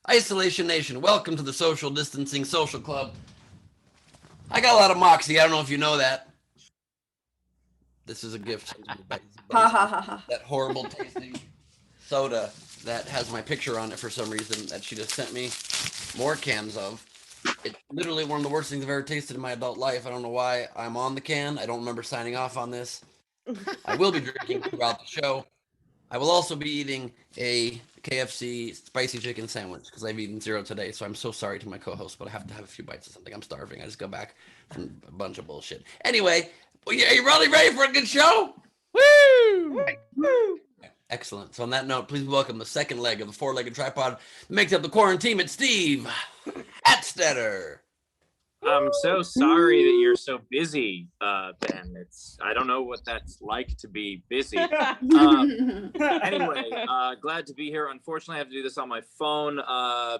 Isolation Nation, welcome to the Social Distancing Social Club. I got a lot of moxie. I don't know if you know that. This is a gift. That horrible tasting soda that has my picture on it for some reason that she just sent me more cans of. It's literally one of the worst things I've ever tasted in my adult life. I don't know why I'm on the can. I don't remember signing off on this. I will be drinking throughout the show. I will also be eating a KFC spicy chicken sandwich because I've eaten 0 today. So I'm so sorry to my co-host, but I have to have a few bites of something. I'm starving. I just got back from a bunch of bullshit. Anyway, are you really ready for a good show? Woo! Woo! Excellent. So on that note, please welcome the second leg of the four-legged tripod that makes up the quarantine. It's Steve Hofstetter. I'm so sorry that you're so busy, Ben. I don't know what that's like to be busy. Anyway, glad to be here. Unfortunately, I have to do this on my phone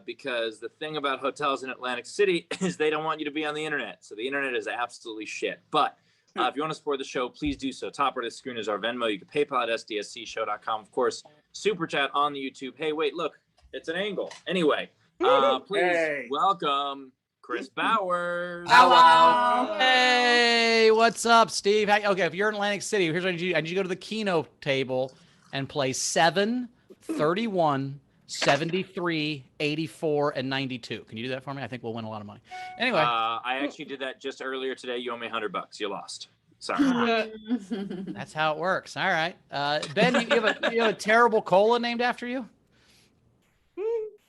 because the thing about hotels in Atlantic City is they don't want you to be on the internet. So the internet is absolutely shit. But if you want to support the show, please do so. Top right of the screen is our Venmo. You can PayPal at sdscshow.com. Of course, Super Chat on the YouTube. Hey, wait, look, it's an angle. Anyway, please welcome Chris Bowers. Hello. Hey, what's up, Steve? Okay, if you're in Atlantic City, here's what I need you. I need you to go to the Keno table and play 7, 31, 73, 84, and 92. Can you do that for me? I think we'll win a lot of money. Anyway. I actually did that just earlier today. You owe me $100. You lost. Sorry. That's how it works. All right. Ben, you have a terrible cola named after you?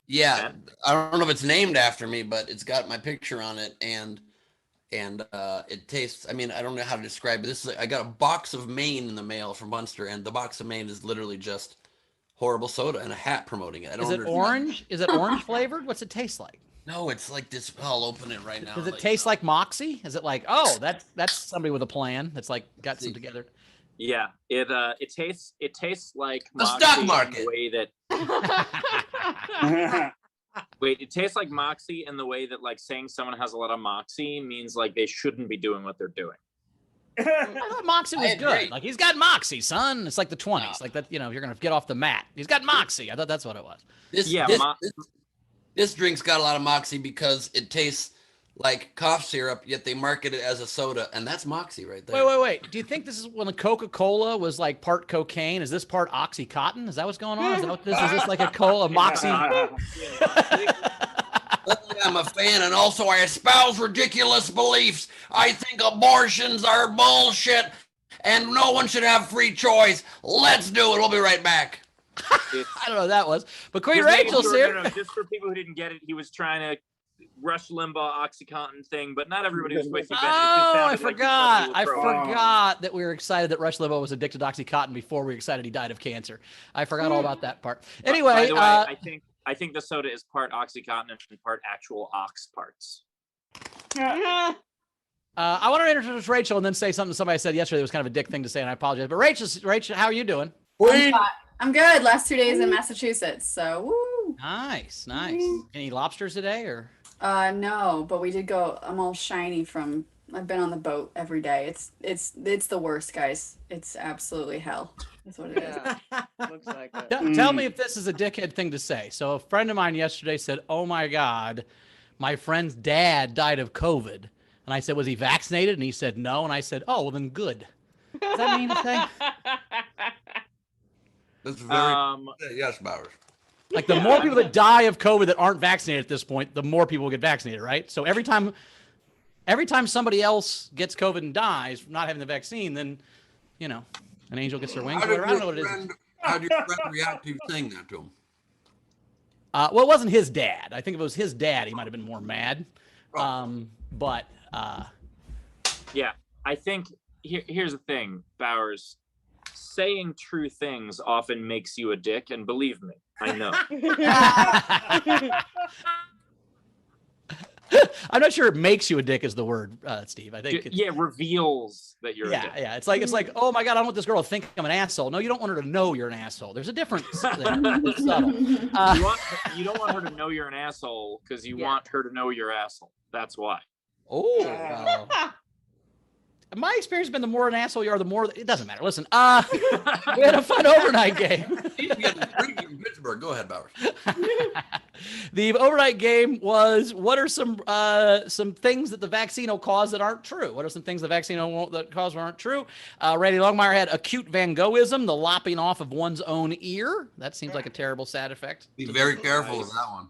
Yeah, I don't know if it's named after me, but it's got my picture on it, and it tastes. I mean, I don't know how to describe it. This is I got a box of Maine in the mail from Munster, and the box of Maine is literally just horrible soda and a hat promoting it. Is it orange? Is it orange flavored? What's it taste like? No, it's like this. I'll open it right now. Does it taste like Moxie? Is it like, oh, that's somebody with a plan that's like got some together? Yeah, it tastes like the stock market. In the way that wait, it tastes like Moxie in the way that like saying someone has a lot of moxie means like they shouldn't be doing what they're doing. I thought Moxie was good. Like he's got Moxie, son. It's like the 20s. Like that, you're gonna get off the mat. He's got Moxie. I thought that's what it was. This drink's got a lot of Moxie because it tastes like cough syrup, yet they market it as a soda, and that's Moxie right there. Wait. Do you think this is when the Coca-Cola was like part cocaine? Is this part Oxycontin? Is that what's going on? Is that what this is? This like a cola Moxie? I'm a fan, and also I espouse ridiculous beliefs. I think abortions are bullshit, and no one should have free choice. Let's do it. We'll be right back. I don't know what that was, but Queen Rachel's here. No, just for people who didn't get it, he was trying to Rush Limbaugh Oxycontin thing, but not everybody was with you. Oh, I forgot. I forgot that we were excited that Rush Limbaugh was addicted to Oxycontin before we were excited he died of cancer. I forgot all about that part. Anyway, by the way, I think the soda is part Oxycontin and part actual ox parts. I want to introduce Rachel and then say something somebody said yesterday that was kind of a dick thing to say, and I apologize. But Rachel, how are you doing? I'm good. Last 2 days in Massachusetts, so woo. Nice. Any lobsters today or? No, but we did go. I'm all shiny from. I've been on the boat every day. It's the worst, guys. It's absolutely hell. That's what it is. Looks like it. Tell me if this is a dickhead thing to say. So a friend of mine yesterday said, "Oh my God, my friend's dad died of COVID," and I said, "Was he vaccinated?" And he said, "No," and I said, "Oh, well then good." Does that mean anything? That's very yes, Bowers. Like the more people that die of COVID that aren't vaccinated at this point, the more people will get vaccinated, right? So every time somebody else gets COVID and dies from not having the vaccine, then an angel gets their wings. I don't know what it is. How do your friend react to you saying that to him? Well, it wasn't his dad. I think if it was his dad, he might have been more mad. Yeah, I think here's the thing, Bowers. Saying true things often makes you a dick, and believe me, I know. I'm not sure it makes you a dick is the word, Steve. I think it reveals that you're a dick. Yeah. It's like, oh my God, I don't want this girl to think I'm an asshole. No, you don't want her to know you're an asshole. There's a difference there. It's subtle. You don't want her to know you're an asshole because you want her to know you're asshole. That's why. Oh. My experience has been the more an asshole you are, the more it doesn't matter. Listen, we had a fun overnight game. He's getting freaky in Pittsburgh. Go ahead, Bowers. The overnight game was, what are some things that the vaccine will cause that aren't true? What are some things the vaccine won't that cause aren't true? Randy Longmire had acute Van Gogism, the lopping off of one's own ear. That seems like a terrible side effect. Be very careful with that one.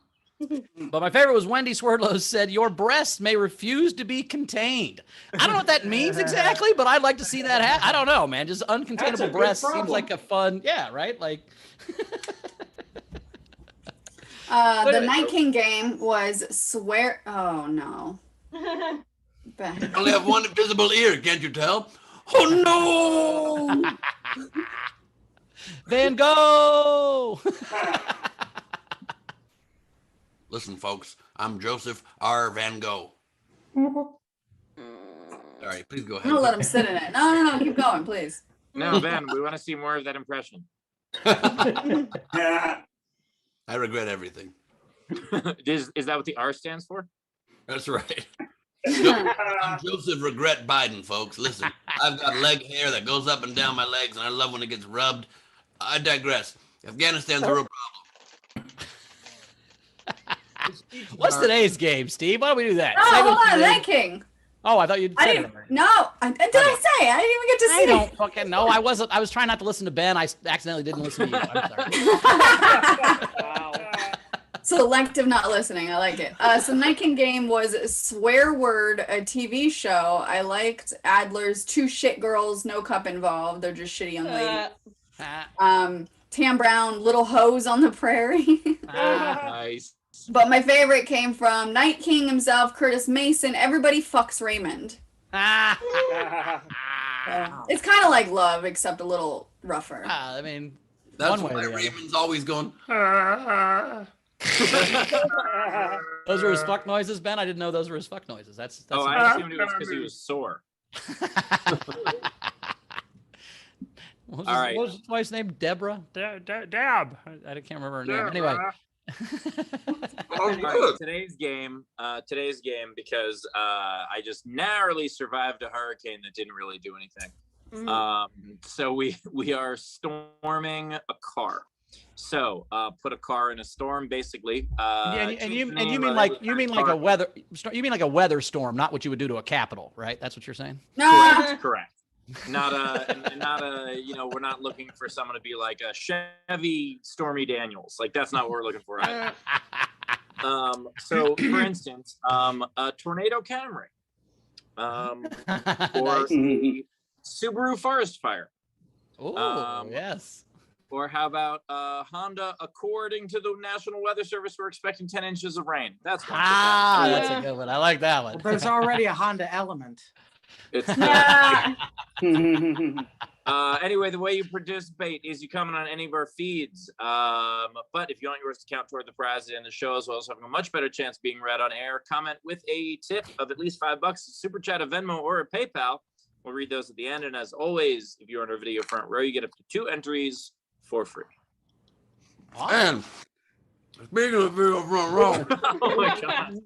But my favorite was Wendy Swerdlow said, your breasts may refuse to be contained. I don't know what that means exactly, but I'd like to see that happen. I don't know, man. Just uncontainable breasts seems like a fun, yeah, right? Like. The Night King game was swear. Oh no. You only have one invisible ear, can't you tell? Oh no! Van Gogh! Listen, folks, I'm Joseph R. Van Gogh. All right, please go ahead. I'm gonna let him sit in it. No, keep going, please. No, Ben, we want to see more of that impression. I regret everything. Is that what the R stands for? That's right. I'm Joseph Regret Biden, folks. Listen, I've got leg hair that goes up and down my legs, and I love when it gets rubbed. I digress. Afghanistan's a real problem. What's today's game, Steve? Why don't we do that? No, hold on, Night King. Oh, I thought you'd I said didn't. it already. No, did I say? I didn't even get to I see don't fucking know. I was trying not to listen to Ben. I accidentally didn't listen to you. I'm sorry. Selective not listening. I like it. So Night King game was Swear Word, a TV show. I liked Adler's Two Shit Girls, no cup involved. They're just shitty young ladies. Tam Brown, Little Hose on the Prairie. Nice. But my favorite came from Night King himself, Curtis Mason. Everybody fucks Raymond. It's kind of like Love, except a little rougher. I mean, That's one way why or the other. Raymond's always going. Those were his fuck noises, Ben? I didn't know those were his fuck noises. That's Oh, I assumed it was because he was sore. What All right. was his wife's name? Deborah? Dab. I can't remember her name. Anyway. All right, today's game, because I just narrowly survived a hurricane that didn't really do anything. So we are storming a car. So put a car in a storm, basically. You mean like a weather storm, not what you would do to a capital, right? That's what you're saying? No. Correct. Not a we're not looking for someone to be like a Chevy Stormy Daniels. Like, that's not what we're looking for either. So for instance, a tornado Camry, or Nice. a Subaru Forest Fire. Oh, yes. Or how about Honda According to the National Weather Service, we're expecting 10 inches of rain. That's one. That's a good one. I like that one. Well, there's already a Honda Element. It's anyway, the way you participate is you comment on any of our feeds. But if you want yours to count toward the prize in the show, as well as having a much better chance of being read on air, comment with a tip of at least $5, super chat, a Venmo, or a PayPal. We'll read those at the end. And as always, if you're on our video front row, you get up to 2 entries for free. And speaking of video front row, Oh my God.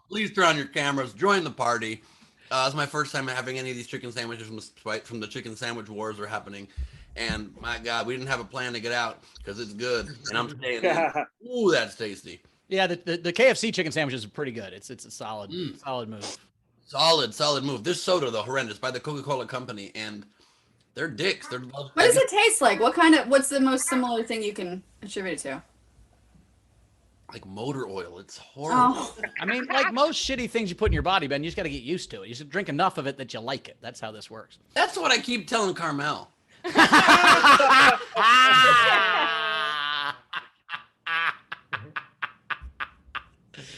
please turn on your cameras, join the party. It's my first time having any of these chicken sandwiches from the chicken sandwich wars are happening. And my God, we didn't have a plan to get out because it's good. And I'm staying in. Ooh, that's tasty. Yeah, the KFC chicken sandwiches are pretty good. It's a solid move. Solid move. This soda, though, horrendous, by the Coca-Cola company. And they're dicks. What does it taste like? What's the most similar thing you can attribute it to? Like motor oil. It's horrible. Oh. I mean, like most shitty things you put in your body, Ben, you just got to get used to it. You should drink enough of it that you like it. That's how this works. That's what I keep telling Carmel.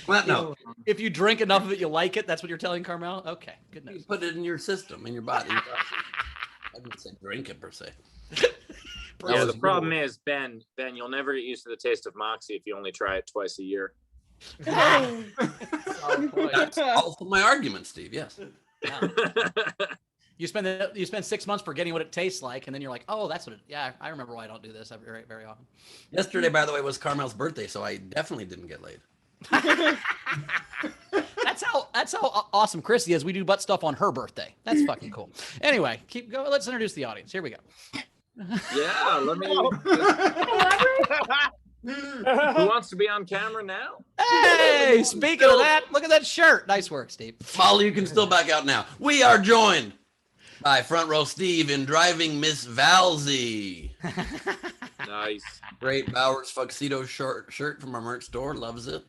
Well, no. If you drink enough of it, you like it. That's what you're telling Carmel? Okay, good You news. put it in your system, in your body. I didn't say drink it per se. Yeah, the problem is, Ben, you'll never get used to the taste of Moxie if you only try it twice a year. That's also my argument, Steve. Yes. You spend 6 months forgetting what it tastes like, and then you're like, oh, that's what it. Yeah, I remember why I don't do this very, very often. Yesterday, by the way, was Carmel's birthday, so I definitely didn't get laid. That's how awesome Chrissy is. We do butt stuff on her birthday. That's fucking cool. Anyway, keep going. Let's introduce the audience. Here we go. Yeah, let me. Who wants to be on camera now? Hey, speaking of that, look at that shirt. Nice work, Steve. Molly, you can still back out now. We are joined by Front Row Steve in Driving Miss Valsey. Nice. Great Bowers Tuxedo shirt from our merch store. Loves it.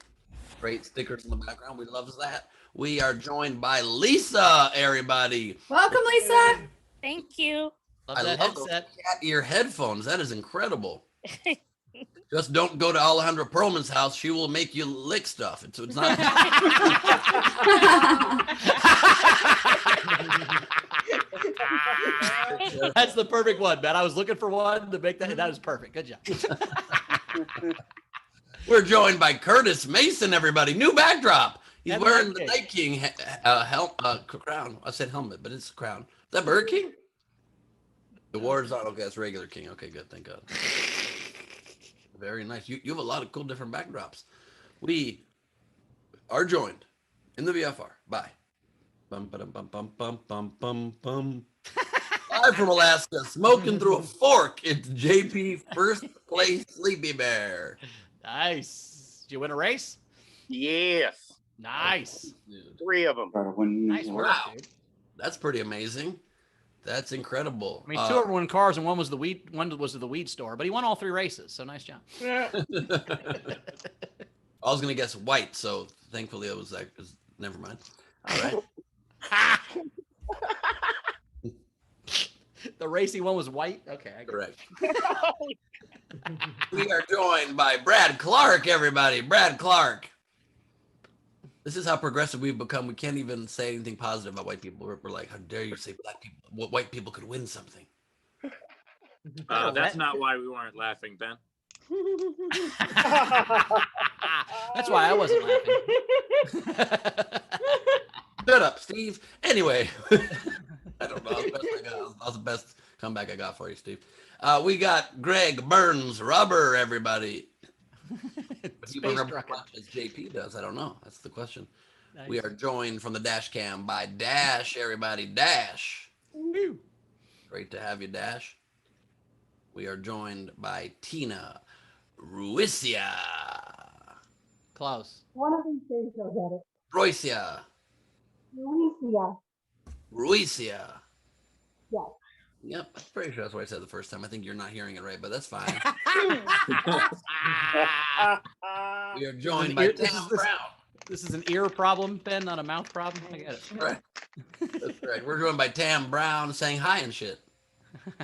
Great stickers in the background. We loves that. We are joined by Lisa, everybody. Welcome, Lisa. Thank you. Love that love those headset. cat ear headphones. That is incredible. Just don't go to Alejandra Perlman's house. She will make you lick stuff. It's not. That's the perfect one, man. I was looking for one to make that. That was perfect. Good job. We're joined by Curtis Mason, everybody. New backdrop. He's And wearing Burger the King. Night King crown. I said helmet, but it's a crown. Is that Burger King? The War's on. Okay, that's regular King. Okay, good. Thank God. Very nice. You have a lot of cool different backdrops. We are joined in the VFR by bum bum bum bum bum bum bum bum. Live from Alaska, smoking through a fork. It's JP First Place Sleepy Bear. Nice. Did you win a race? Yes, Nice. Dude, 3 of them. Nice work, Wow. dude. that's pretty amazing. That's incredible. I mean, 2 of them won cars, and one was the weed store. But he won all 3 races, so nice job. I was gonna guess white, so thankfully it was never mind. All right. The racy one was white. Okay, I get it. Correct. We are joined by Brad Clark, everybody. Brad Clark. This is how progressive we've become. We can't even say anything positive about white people. We're like, how dare you say black people? White people could win something. That's not why we weren't laughing, Ben. That's why I wasn't laughing. Shut up, Steve. Anyway, I don't know. That was the best comeback I got for you, Steve. We got Greg Burns Rubber, everybody. If you Space remember trucker. as much as JP does, I don't know. That's the question. Nice. We are joined from the dash cam by Dash, everybody. Dash. Woo. Great to have you, Dash. We are joined by Tina Ruicia. Close. One of these days you'll get it. Roycia. Lucia. Ruicia. Yes. Yep, I'm pretty sure that's what I said the first time. I think you're not hearing it right, but that's fine. We are joined by Tam Brown. This is an ear problem, Ben, not a mouth problem. I get it. Right. That's right. We're joined by Tam Brown saying hi and shit. Yeah,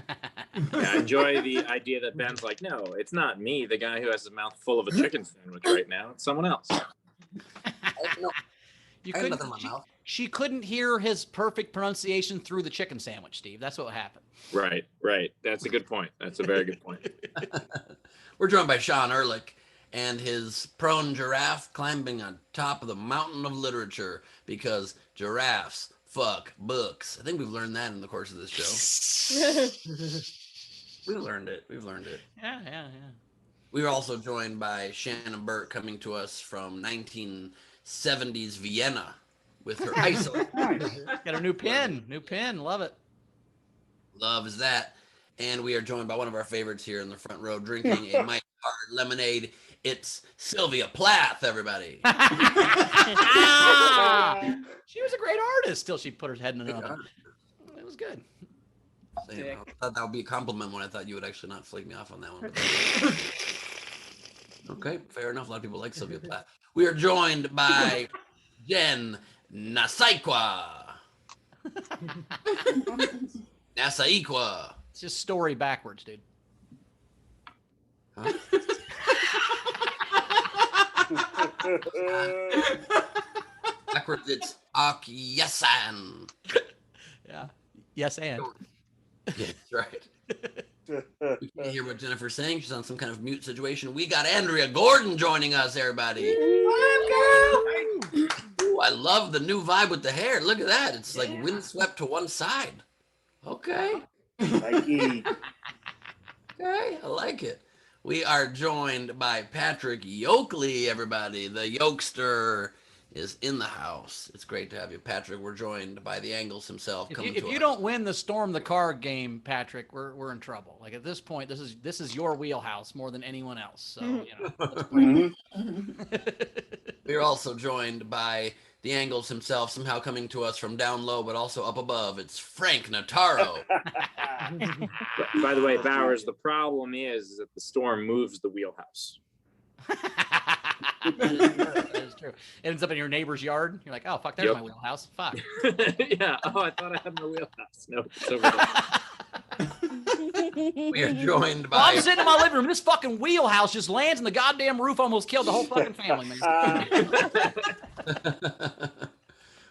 I enjoy the idea that Ben's like, no, it's not me, the guy who has his mouth full of a chicken sandwich right now. It's someone else. No, You I had couldn't, nothing in my mouth. she couldn't hear his perfect pronunciation through the chicken sandwich, Steve. That's what happened. Right. That's a good point. That's a very good point. We're joined by Sean Ehrlich and his prone giraffe climbing on top of the mountain of literature because giraffes fuck books. I think we've learned that in the course of this show. We've learned it. Yeah. We were also joined by Shannon Burke coming to us from 1970s Vienna with her isolate. Got a new pin. Love it. Love is that. And we are joined by one of our favorites here in the front row drinking a Mike Hard lemonade. It's Sylvia Plath, everybody. She was a great artist till she put her head in an oven. It was good. I thought that would be a compliment when I thought you would actually not flake me off on that one. Okay, fair enough. A lot of people like Sylvia Plath. We are joined by Jen Nasaikwa. Nasaikwa. It's just story backwards, dude. Huh? Backwards, it's Akyasan. Yeah. Yes, and. Yeah, that's right. We can't hear what Jennifer's saying. She's on some kind of mute situation. We got Andrea Gordon joining us, everybody. Ooh, I love the new vibe with the hair. Look at that. It's like windswept to one side. Okay. Okay, I like it. We are joined by Patrick Yoakley, everybody, the Yokester is in the house. It's great to have you, Patrick. We're joined by the Angles himself. If you don't win the Storm the Car game, Patrick, we're in trouble. Like at this point, this is your wheelhouse more than anyone else. So let's play. We're also joined by the Angles himself, somehow coming to us from down low, but also up above. It's Frank Notaro. By the way, Bowers, the problem is that the Storm moves the wheelhouse. That is true. It ends up in your neighbor's yard. You're like, oh fuck, there's my wheelhouse. Fuck. Yeah. Oh, I thought I had my wheelhouse. No, it's over there. We are joined by. Well, I'm sitting in my living room. This fucking wheelhouse just lands, and the goddamn roof almost killed the whole fucking family.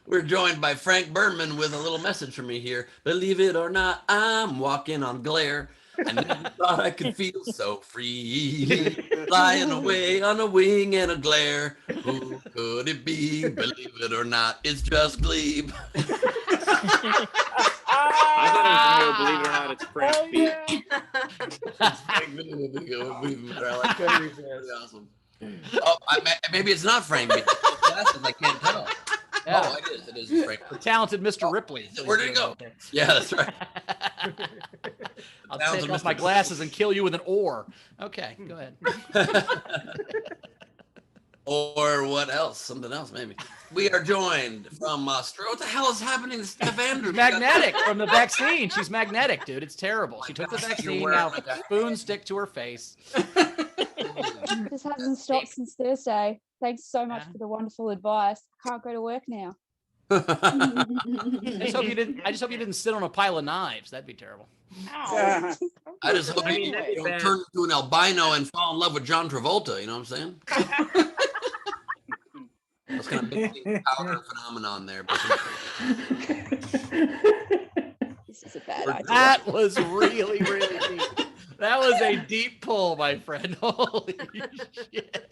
We're joined by Frank Berman with a little message for me here. Believe it or not, I'm walking on glare. I never thought I could feel so free, flying away on a wing and a glare. Who could it be? Believe it or not, it's just Gleib. I thought it was going to go, believe it or not, it's Frank B. Awesome. Oh, maybe it's not Frank B. I can't tell. Yeah. Oh, it is Frank. The talented Mr. Ripley. Where did he go? Yeah, that's right. I'll take off my glasses and kill you with an oar. Okay, go ahead. Or what else? Something else, maybe. We are joined from Australia. What the hell is happening to Steph Andrews? Magnetic from the vaccine. She's magnetic, dude. It's terrible. She took the vaccine. Now spoons stick to her face. This hasn't stopped since Thursday. Thanks so much for the wonderful advice. I can't go to work now. I just hope you didn't sit on a pile of knives. That'd be terrible. Ow. I just hope you don't turn into an albino and fall in love with John Travolta. You know what I'm saying? That's kind of big powder phenomenon there. This is a bad idea. That was really, really deep. That was a deep pull, my friend. Holy shit.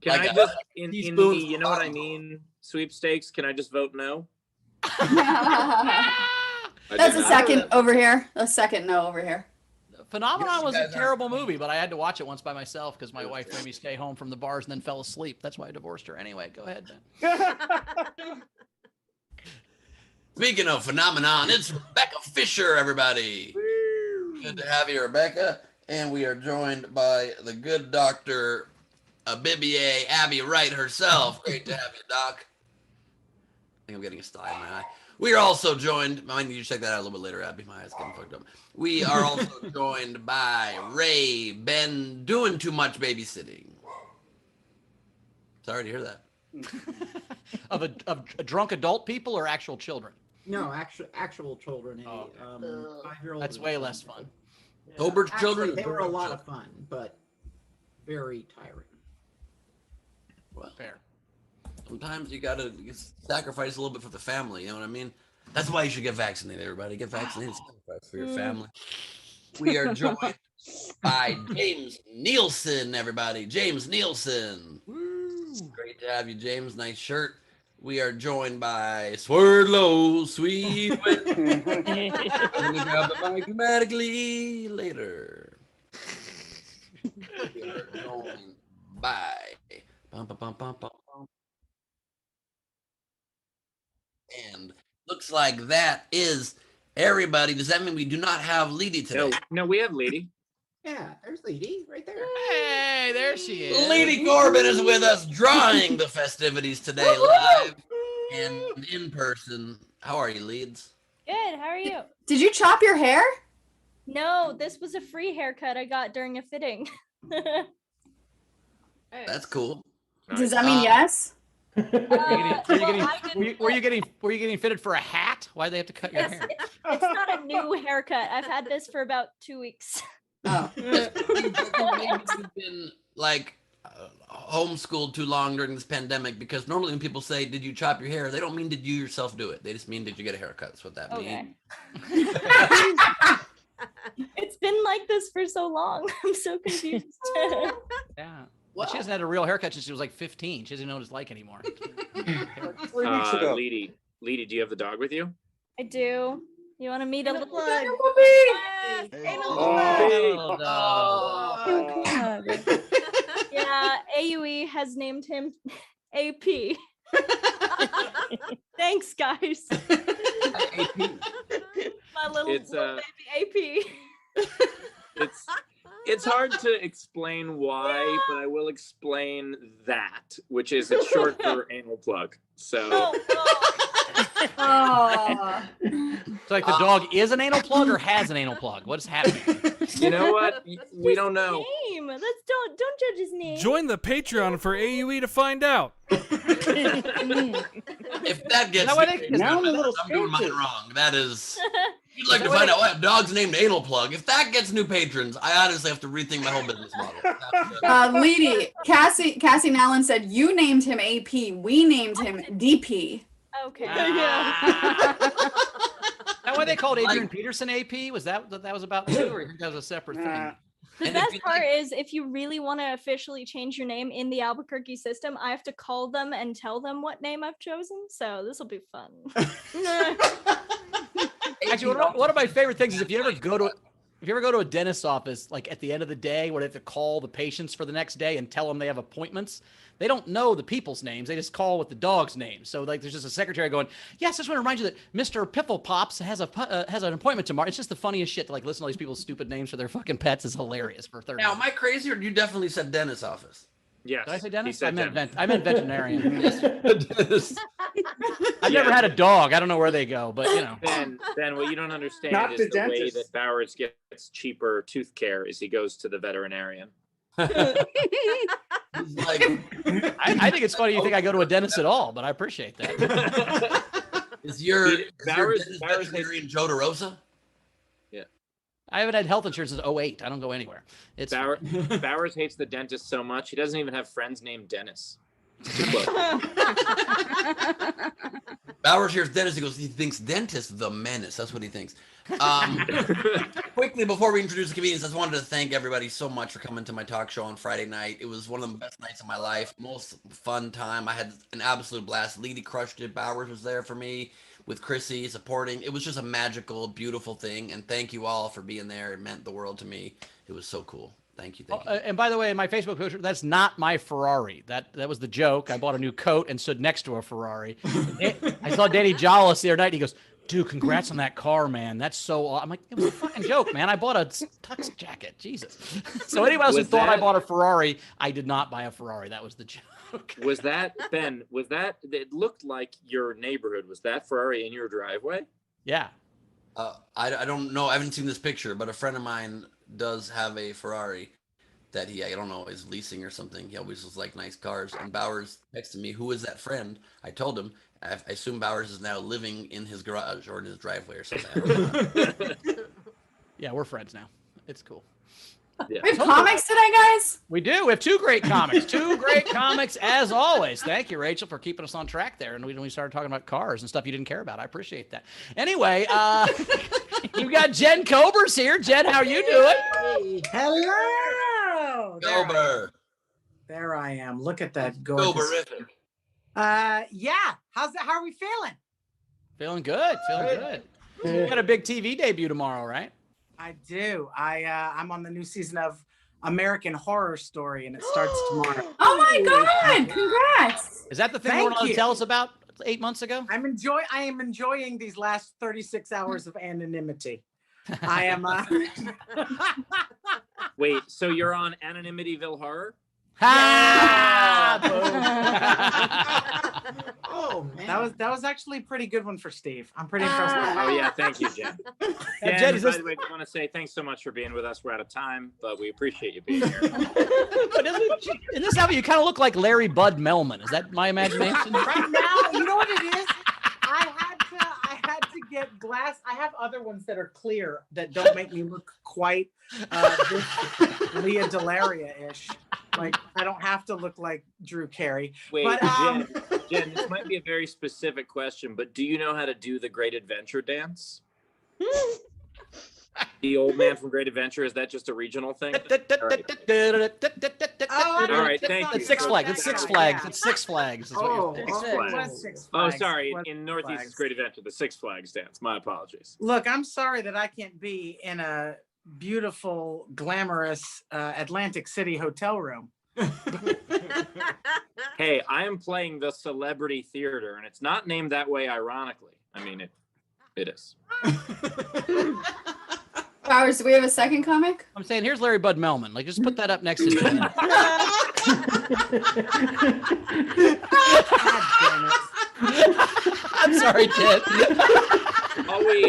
Can Like I just, in the, you know what I mean, sweepstakes, can I just vote no? That's a second over here. A second no over here. Phenomenon was a terrible movie, but I had to watch it once by myself because my wife made me stay home from the bars and then fell asleep. That's why I divorced her. Anyway, go ahead, Ben. Speaking of phenomenon, it's Rebecca Fisher, everybody. Good to have you, Rebecca. And we are joined by the good Dr. Bibier Abby Wright herself. Great to have you, Doc. I think I'm getting a sty in my eye. We are also joined, I need you to check that out a little bit later, Abby. My eye's getting fucked up. We are also joined by Ray Ben doing too much babysitting. Sorry to hear that. Of drunk adult people or actual children? No, actual children. A 5-year-old. That's way less fun. Sober children. Actually, they were a lot of fun, but very tiring. Well, Fair. sometimes you gotta sacrifice a little bit for the family. You know what I mean? That's why you should get vaccinated, everybody. Get vaccinated, sacrifice for your family. We are joined by James Nielsen, everybody. James Nielsen. Woo. Great to have you, James. Nice shirt. We are joined by Swerdlow, sweet. We grab the mic dramatically later. We are joined by. And looks like that is everybody. Does that mean we do not have Leedy today? No, we have Leedy. Yeah, there's Leedy right there. Hey, there she is. Leedy Corbin is with us, drawing the festivities today live and in person. How are you, Leeds? Good. How are you? Did you chop your hair? No, this was a free haircut I got during a fitting. That's cool. Does that mean yes? Were you getting fitted for a hat? Why'd they have to cut your hair? It's not a new haircut. I've had this for about 2 weeks. Oh. You've been like homeschooled too long during this pandemic, because normally when people say, did you chop your hair? They don't mean did you yourself do it. They just mean did you get a haircut? That's what that means. It's been like this for so long. I'm so confused. Yeah. Well, she hasn't had a real haircut since she was like 15. She doesn't know what it's like anymore. 3 weeks ago. Leedy, do you have the dog with you? I do. You want to meet a little plug. Yeah, AUE has named him AP. Thanks, guys. AP. My little, It's, little baby AP. It's hard to explain why, but I will explain that, which is it's short for anal plug. So Oh. So like the dog is an anal plug or has an anal plug? What is happening? you know what? We don't know. Name. Don't judge his name. Join the Patreon for AUE to find out. If that gets why they- Now I'm a little I'm doing mine scared. wrong. That is. You'd like to find out why a dog's named Anal Plug. If that gets new patrons, I honestly have to rethink my whole business model. Leedy, Cassie Nallen said you named him AP. We named him DP. Okay. That why they called Adrian Peterson AP? Was that what that was about too, or you think that was a separate thing? The And best part is if you really want to officially change your name in the Albuquerque system, I have to call them and tell them what name I've chosen. So this will be fun. Actually, one of my favorite things is if you ever go to a dentist's office, like at the end of the day, where they have to call the patients for the next day and tell them they have appointments, they don't know the people's names. They just call with the dog's name. So like, there's just a secretary going, "Yes, I just want to remind you that Mr. Piffle Pops has an appointment tomorrow." It's just the funniest shit to like listen to all these people's stupid names for their fucking pets is hilarious for 30 Now, am I crazy or you definitely said dentist's office? Yes. Did I say he dentist? said I meant veterinarian. Dentist. I've never had a dog. I don't know where they go, but you know. Ben, what you don't understand Not is the the way dentist. that Bowers gets cheaper tooth care is he goes to the veterinarian. He's like, I think it's funny you think I go to a dentist at all, but I appreciate that. is your Bowers dentist has- veterinarian Joe DeRosa? I haven't had health insurance since 2008. I don't go anywhere. It's Bowers hates the dentist so much he doesn't even have friends named Dennis. Too close. Bowers hears dentist. He goes, he thinks dentist the menace. That's what he thinks. Quickly, before we introduce the comedians, I just wanted to thank everybody so much for coming to my talk show on Friday night. It was one of the best nights of my life. Most fun time. I had an absolute blast. Leedy crushed it. Bowers was there for me with Chrissy supporting. It was just a magical, beautiful thing. And thank you all for being there. It meant the world to me. It was so cool. Thank you. Thank you. and by the way, in my Facebook picture, that's not my Ferrari. That was the joke. I bought a new coat and stood next to a Ferrari. I saw Danny Jollis the other night. And he goes, "Dude, congrats on that car, man. That's so awesome." I'm like, it was a fucking joke, man. I bought a tux jacket. Jesus. So anyone else who thought I bought a Ferrari, I did not buy a Ferrari. That was the joke. Was that, Ben, it looked like your neighborhood. Was that Ferrari in your driveway? Yeah. I don't know. I haven't seen this picture, but a friend of mine does have a Ferrari that I don't know, is leasing or something. He always was like nice cars. And Bowers texted me, "Who is that friend?" I told him. I assume Bowers is now living in his garage or in his driveway or something. Yeah, we're friends now. It's cool. Yeah. We have comics today, guys? We do. We have two great comics. Two great comics, as always. Thank you, Rachel, for keeping us on track there. And we started talking about cars and stuff you didn't care about. I appreciate that. Anyway, you've got Jen Cobers here. Jen, how are you doing? Hello. Gober. There I am. Look at that gorgeous. Goberific. Yeah. How's that? How are we feeling? Feeling good. Feeling good. You got a big TV debut tomorrow, right? I do. I'm on the new season of American Horror Story, and it starts tomorrow. Oh my God! Congrats! Is that the thing you Thank wanted to you. tell us about 8 months ago? I am enjoying these last 36 hours of anonymity. I am. Wait, so you're on Anonymityville Horror? Oh man, that was actually a pretty good one for Steve. I'm pretty impressed. Oh yeah, thank you, Jen. Jen, Jen, is by this- the way, I want to say thanks so much for being with us. We're out of time, but we appreciate you being here. But in this album, you kind of look like Larry Bud Melman. Is that my imagination? Right now, you know what it is? I had to get glass. I have other ones that are clear that don't make me look quite this Leah Delaria-ish. Like I don't have to look like Drew Carey. Wait, But, Jen, this might be a very specific question, but do you know how to do the Great Adventure dance? The old man from Great Adventure, is that just a regional thing? Oh, All right, thank you. It's Six Flags. It's Six Flags. It's Six Flags. Is what Oh, you're Six oh, Flags. what is Six Oh, Flags? sorry. What In Northeast, Flags? it's Great Adventure, the Six Flags dance. My apologies. Look, I'm sorry that I can't be in a beautiful, glamorous Atlantic City hotel room. Hey, I am playing the Celebrity Theater, and it's not named that way ironically. I mean, it is. Bowers, do we have a second comic? I'm saying, here's Larry Bud Melman. Like, just put that up next to Jen. I'm sorry, Jen.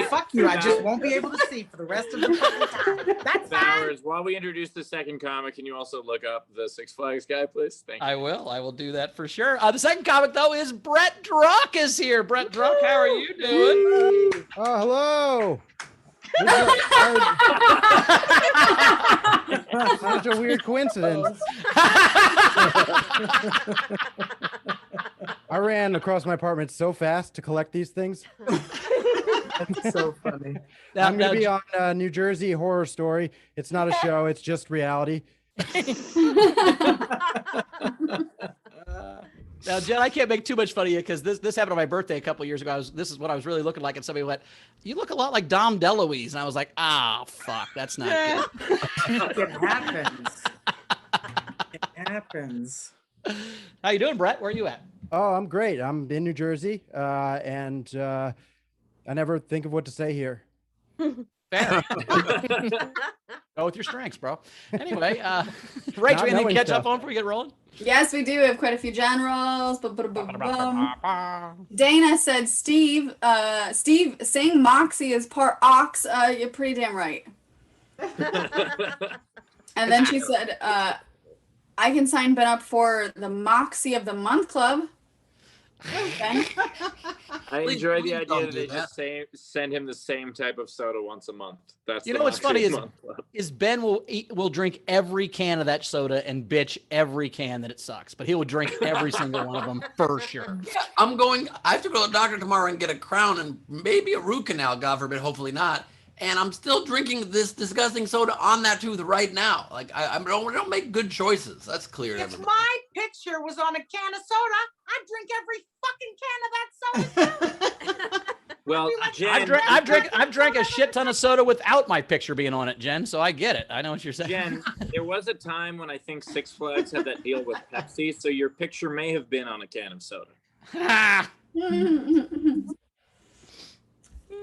Fuck you. I just won't be able to see for the rest of the fucking time. That's Bowers, while we introduce the second comic, can you also look up the Six Flags guy, please? Thank you. I will do that for sure. The second comic, though, is Brett Druck is here. Brett Druck, how are you doing? Oh, hello. Such a weird coincidence. I ran across my apartment so fast to collect these things. That's so funny. I'm going to be on New Jersey Horror Story. It's not a show. It's just reality. Now, Jen, I can't make too much fun of you because this happened on my birthday a couple of years ago. This is what I was really looking like, and somebody went, "You look a lot like Dom DeLuise," and I was like, "Ah, fuck, that's not good." It happens. It happens. How you doing, Brett? Where are you at? Oh, I'm great. I'm in New Jersey, and I never think of what to say here. Fair. Go with your strengths, bro. Anyway, Rachel, anything to catch up on before we get rolling? Yes, we do. We have quite a few generals. Dana said, Steve, saying Moxie is part ox. You're pretty damn right. And then she said, I can sign Ben up for the Moxie of the Month Club. Okay. I enjoy the idea that they just send him the same type of soda once a month. That's You know what's funny is Ben will drink every can of that soda and bitch every can that it sucks, but he will drink every single one of them for sure. Yeah, I have to go to the doctor tomorrow and get a crown and maybe a root canal, God forbid, hopefully not. And I'm still drinking this disgusting soda on that tooth right now. Like I don't make good choices. That's clear. If my picture was on a can of soda, I'd drink every fucking can of that soda. Well, Jen, I've drank a shit ton of soda without my picture being on it, Jen. So I get it. I know what you're saying. Jen, there was a time when I think Six Flags had that deal with Pepsi, so your picture may have been on a can of soda.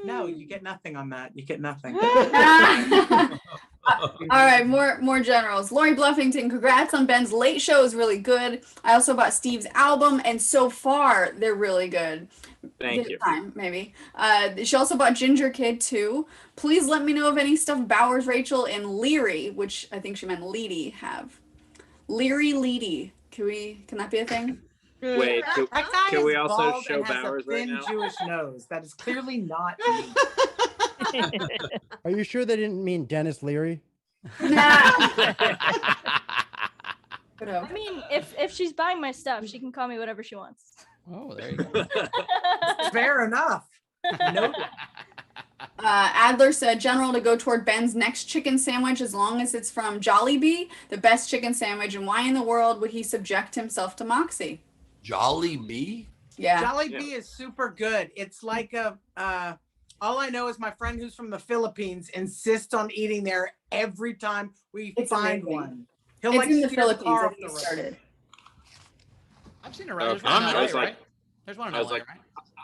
No, you get nothing on that. You get nothing. All right, more generals. Lori Bluffington, congrats on Ben's late show is really good. I also bought Steve's album, and so far they're really good. Thank you. Time, maybe. She also bought Ginger Kid too. Please let me know of any stuff Bowers, Rachel, and Leary, which I think she meant Leedy, have. Leedy. Can that be a thing? Wait, can we also show Bowers right now? Jewish nose. That is clearly not me. Are you sure they didn't mean Dennis Leary? I mean, if she's buying my stuff, she can call me whatever she wants. Oh, there you go. Fair enough. Nope. Adler said, General, to go toward Ben's next chicken sandwich as long as it's from Jollibee, the best chicken sandwich, and why in the world would he subject himself to Moxie? Jollibee? Yeah. Jollibee is super good. It's like all I know is my friend who's from the Philippines insists on eating there every time we find amazing. One. He'll It's in the steer Philippines car that off he the road. started. I've seen it around. There's one in LA, right? There's one in LA, right?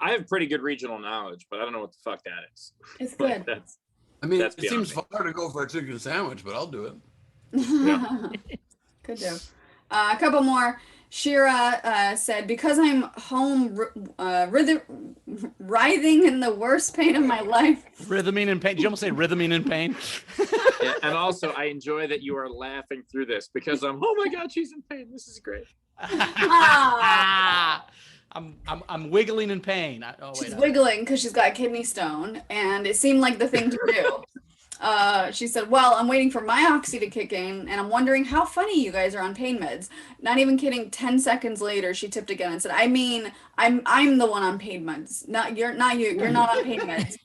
I have pretty good regional knowledge, but I don't know what the fuck that is. It's good. It seems far to go for a chicken sandwich, but I'll do it. Yeah. Could do. A couple more. Shira said, because I'm home writhing in the worst pain of my life. Rhythming in pain. Did you almost say rhythming in pain? Yeah, and also, I enjoy that you are laughing through this because oh my God, she's in pain. This is great. I'm wiggling in pain. She's wiggling because she's got a kidney stone, and it seemed like the thing to do. She said, well, I'm waiting for my oxy to kick in, and I'm wondering how funny you guys are on pain meds. Not even kidding. 10 seconds later, she tipped again and said, I mean, I'm the one on pain meds. Not you. You're not on pain meds.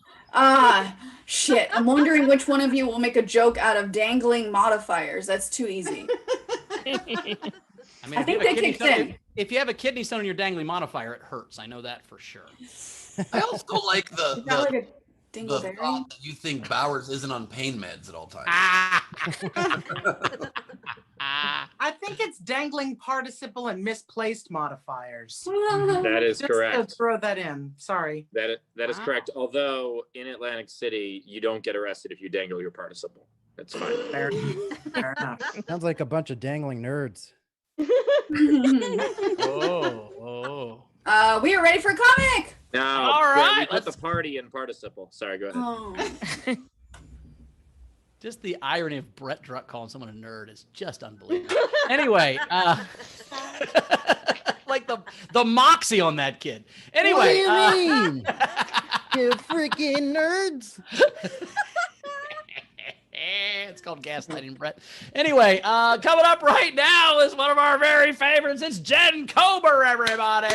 Shit. I'm wondering which one of you will make a joke out of dangling modifiers. That's too easy. I mean, I think they kicked in. If you have a kidney stone in your dangling modifier, it hurts. I know that for sure. I also like the Dingleberry? thought that you think Bowers isn't on pain meds at all times. I think think it's dangling participle and misplaced modifiers. That is Just correct. to throw that in. Sorry. That is correct. Although in Atlantic City, you don't get arrested if you dangle your participle. That's fine. Fair enough. Sounds like a bunch of dangling nerds. Oh. We are ready for a comic. No, All right, we put the party in participle. Sorry, go ahead. Oh. Just the irony of Brett Druck calling someone a nerd is just unbelievable. Anyway, like the moxie on that kid. Anyway, what do you mean? You freaking nerds. It's called gaslighting, Brett. Anyway, coming up right now is one of our very favorites. It's Jen Kober, everybody.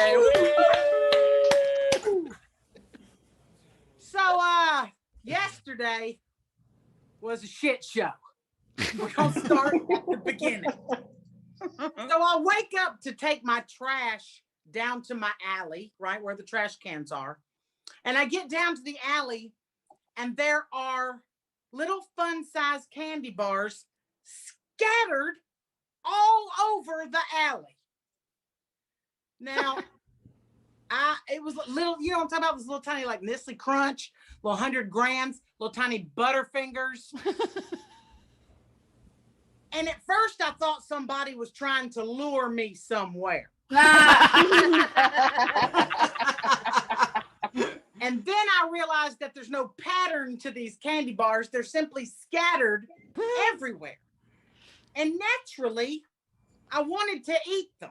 So, yesterday was a shit show. We're going to start at the beginning. So I wake up to take my trash down to my alley, right where the trash cans are. And I get down to the alley, and there are little fun-sized candy bars scattered all over the alley. Now, it was little, you know what I'm talking about? This little tiny like Nestle Crunch, little 100 grams, little tiny Butterfingers. And at first I thought somebody was trying to lure me somewhere. And then I realized that there's no pattern to these candy bars. They're simply scattered everywhere. And naturally, I wanted to eat them.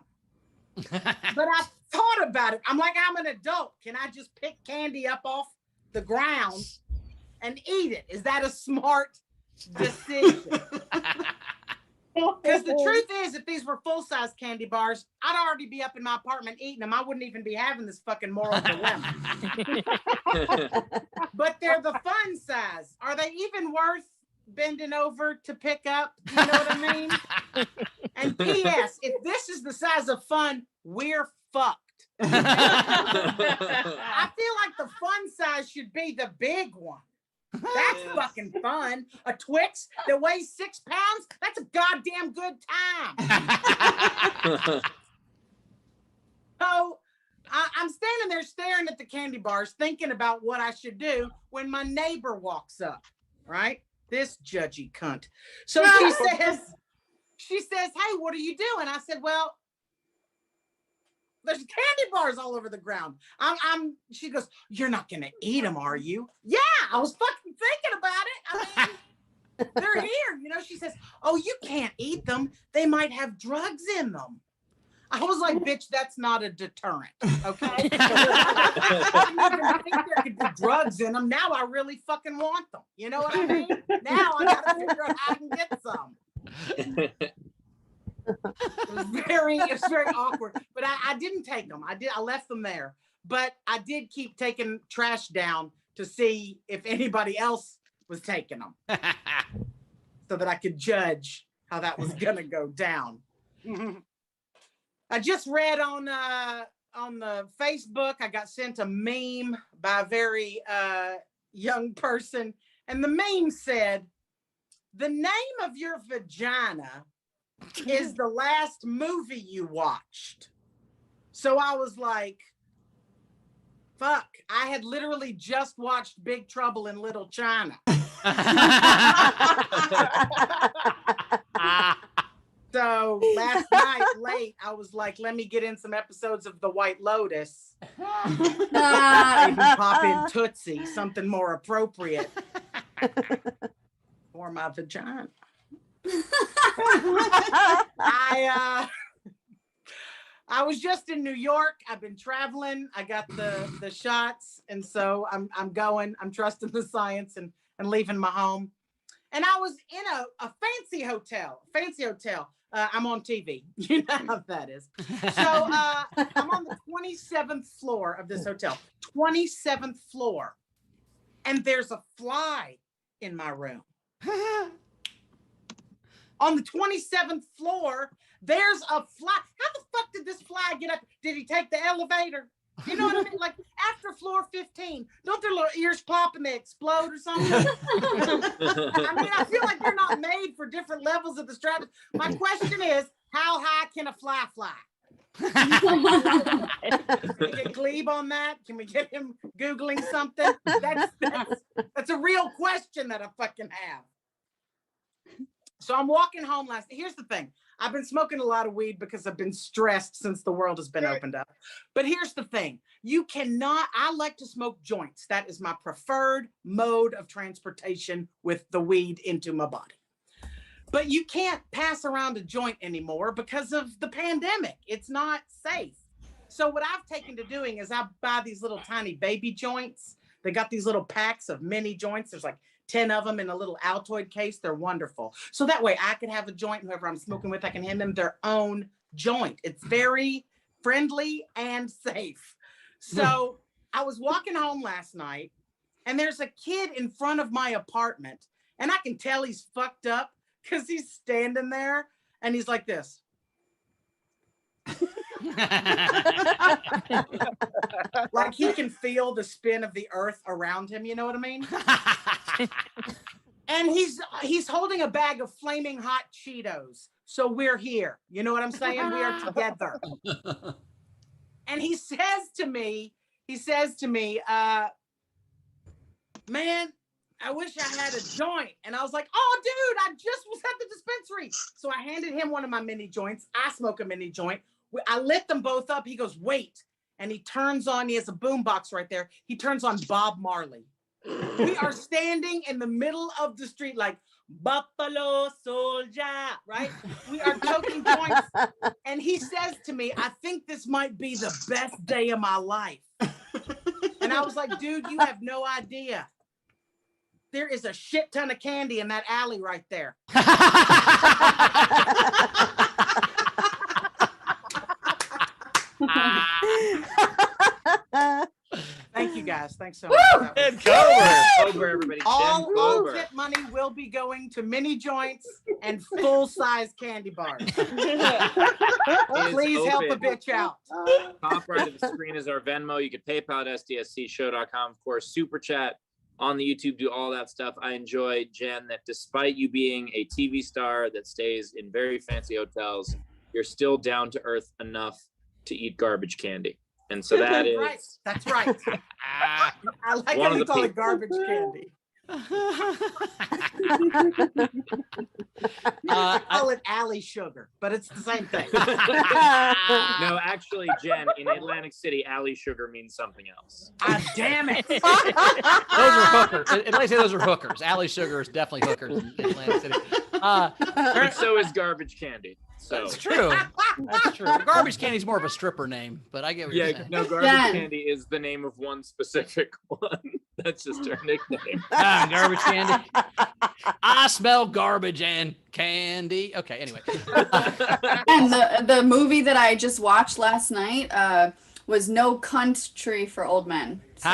But I thought about it. I'm like, I'm an adult. Can I just pick candy up off the ground and eat it? Is that a smart decision? Because the truth is, if these were full-size candy bars, I'd already be up in my apartment eating them. I wouldn't even be having this fucking moral dilemma. But they're the fun size. Are they even worth bending over to pick up? You know what I mean? And P.S., if this is the size of fun, we're fucked. I feel like the fun size should be the big one. That's fucking fun. A Twix that weighs 6 pounds? That's a goddamn good time. So I'm standing there staring at the candy bars, thinking about what I should do when my neighbor walks up, right? This judgy cunt. So she says, hey, what are you doing? I said, well, there's candy bars all over the ground. She goes, you're not going to eat them, are you? Yeah, I was fucking thinking about it. I mean, they're here. You know, she says, oh, you can't eat them. They might have drugs in them. I was like, bitch, that's not a deterrent. Okay. I didn't even think there could be drugs in them. Now I really fucking want them. You know what I mean? Now I got to figure out how I can get some. It's very awkward, but I didn't take them. I left them there, but I did keep taking trash down to see if anybody else was taking them so that I could judge how that was going to go down. I just read on the Facebook, I got sent a meme by a very young person, and the meme said, the name of your vagina is the last movie you watched. So I was like, fuck, I had literally just watched Big Trouble in Little China. So last night late, I was like, let me get in some episodes of The White Lotus. Maybe pop in Tootsie, something more appropriate for my vagina. I was just in New York. I've been traveling. I got the shots, and so I'm going. I'm trusting the science and leaving my home. And I was in a fancy hotel. I'm on TV. You know how that is. So I'm on the 27th floor of this hotel. 27th floor, and there's a fly in my room. On the 27th floor, there's a fly. How the fuck did this fly get up? Did he take the elevator? You know what I mean? Like after floor 15, don't their little ears pop and they explode or something? I mean, I feel like they're not made for different levels of the stratus. My question is, How high can a fly fly? Can we get Gleib on that? Can we get him Googling something? That's a real question that I fucking have. So I'm walking home here's the thing. I've been smoking a lot of weed because I've been stressed since the world has been opened up. But here's the thing. I like to smoke joints. That is my preferred mode of transportation with the weed into my body. But you can't pass around a joint anymore because of the pandemic. It's not safe. So what I've taken to doing is I buy these little tiny baby joints. They got these little packs of mini joints. There's like 10 of them in a little Altoid case. They're wonderful. So that way I could have a joint, whoever I'm smoking with, I can hand them their own joint. It's very friendly and safe. So I was walking home last night and there's a kid in front of my apartment and I can tell he's fucked up because he's standing there and he's like this. Like he can feel the spin of the earth around him, you know what I mean? And he's holding a bag of flaming hot Cheetos. So we're here. You know what I'm saying? We are together. And he says to me, man, I wish I had a joint. And I was like, oh, dude, I just was at the dispensary. So I handed him one of my mini joints. I smoke a mini joint. I lit them both up. He goes, wait. And he turns on, he has a boombox right there. He turns on Bob Marley. We are standing in the middle of the street like Buffalo Soldier, right? We are toking joints. And he says to me, I think this might be the best day of my life. And I was like, dude, you have no idea. There is a shit ton of candy in that alley right there. Thank you guys. Thanks so much. Jen Kober, everybody. All tip money will be going to mini joints and full-size candy bars. Please help a bitch out. Top right of the screen is our Venmo. You can PayPal at sdscshow.com. Of course, Super Chat on the YouTube, do all that stuff. I enjoy, Jen, that despite you being a TV star that stays in very fancy hotels, you're still down to earth enough to eat garbage candy. And so that is right. That's right. I like how you call it garbage candy. I call it alley sugar, but it's the same thing. No, actually, Jen, in Atlantic City, alley sugar means something else. Damn it. Those are hookers. At least those are hookers. Alley sugar is definitely hookers in Atlantic City. And so is garbage candy. So. That's true. That's true. Garbage candy is more of a stripper name, but I get what you're saying. No, garbage candy is the name of one specific one. That's just her nickname. Garbage candy. I smell garbage and candy. Okay, anyway. And the movie that I just watched last night was No Country for Old Men. So.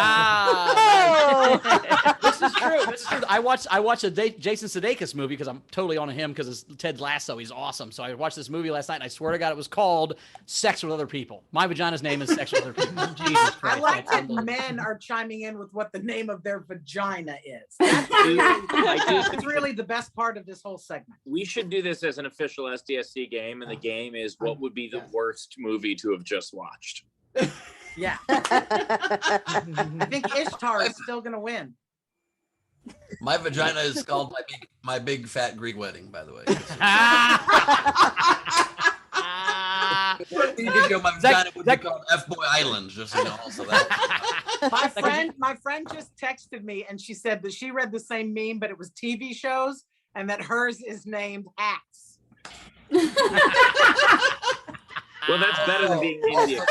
This is true. This is true. I watched a Jason Sudeikis movie because I'm totally on him because it's Ted Lasso. He's awesome. So I watched this movie last night, and I swear to God, it was called Sex with Other People. My vagina's name is Sex with Other People. Jesus Christ. I like that men are chiming in with what the name of their vagina is. That's really the best part of this whole segment. We should do this as an official SDSC game, and the game is what would be the worst movie to have just watched. Yeah. I think Ishtar is still going to win. My vagina is called my big fat Greek wedding, by the way. My vagina would be called F-Boy Island, just so you know. Also that. My friend just texted me and she said that she read the same meme, but it was TV shows, and that hers is named Hacks. Well, that's better than being Indian.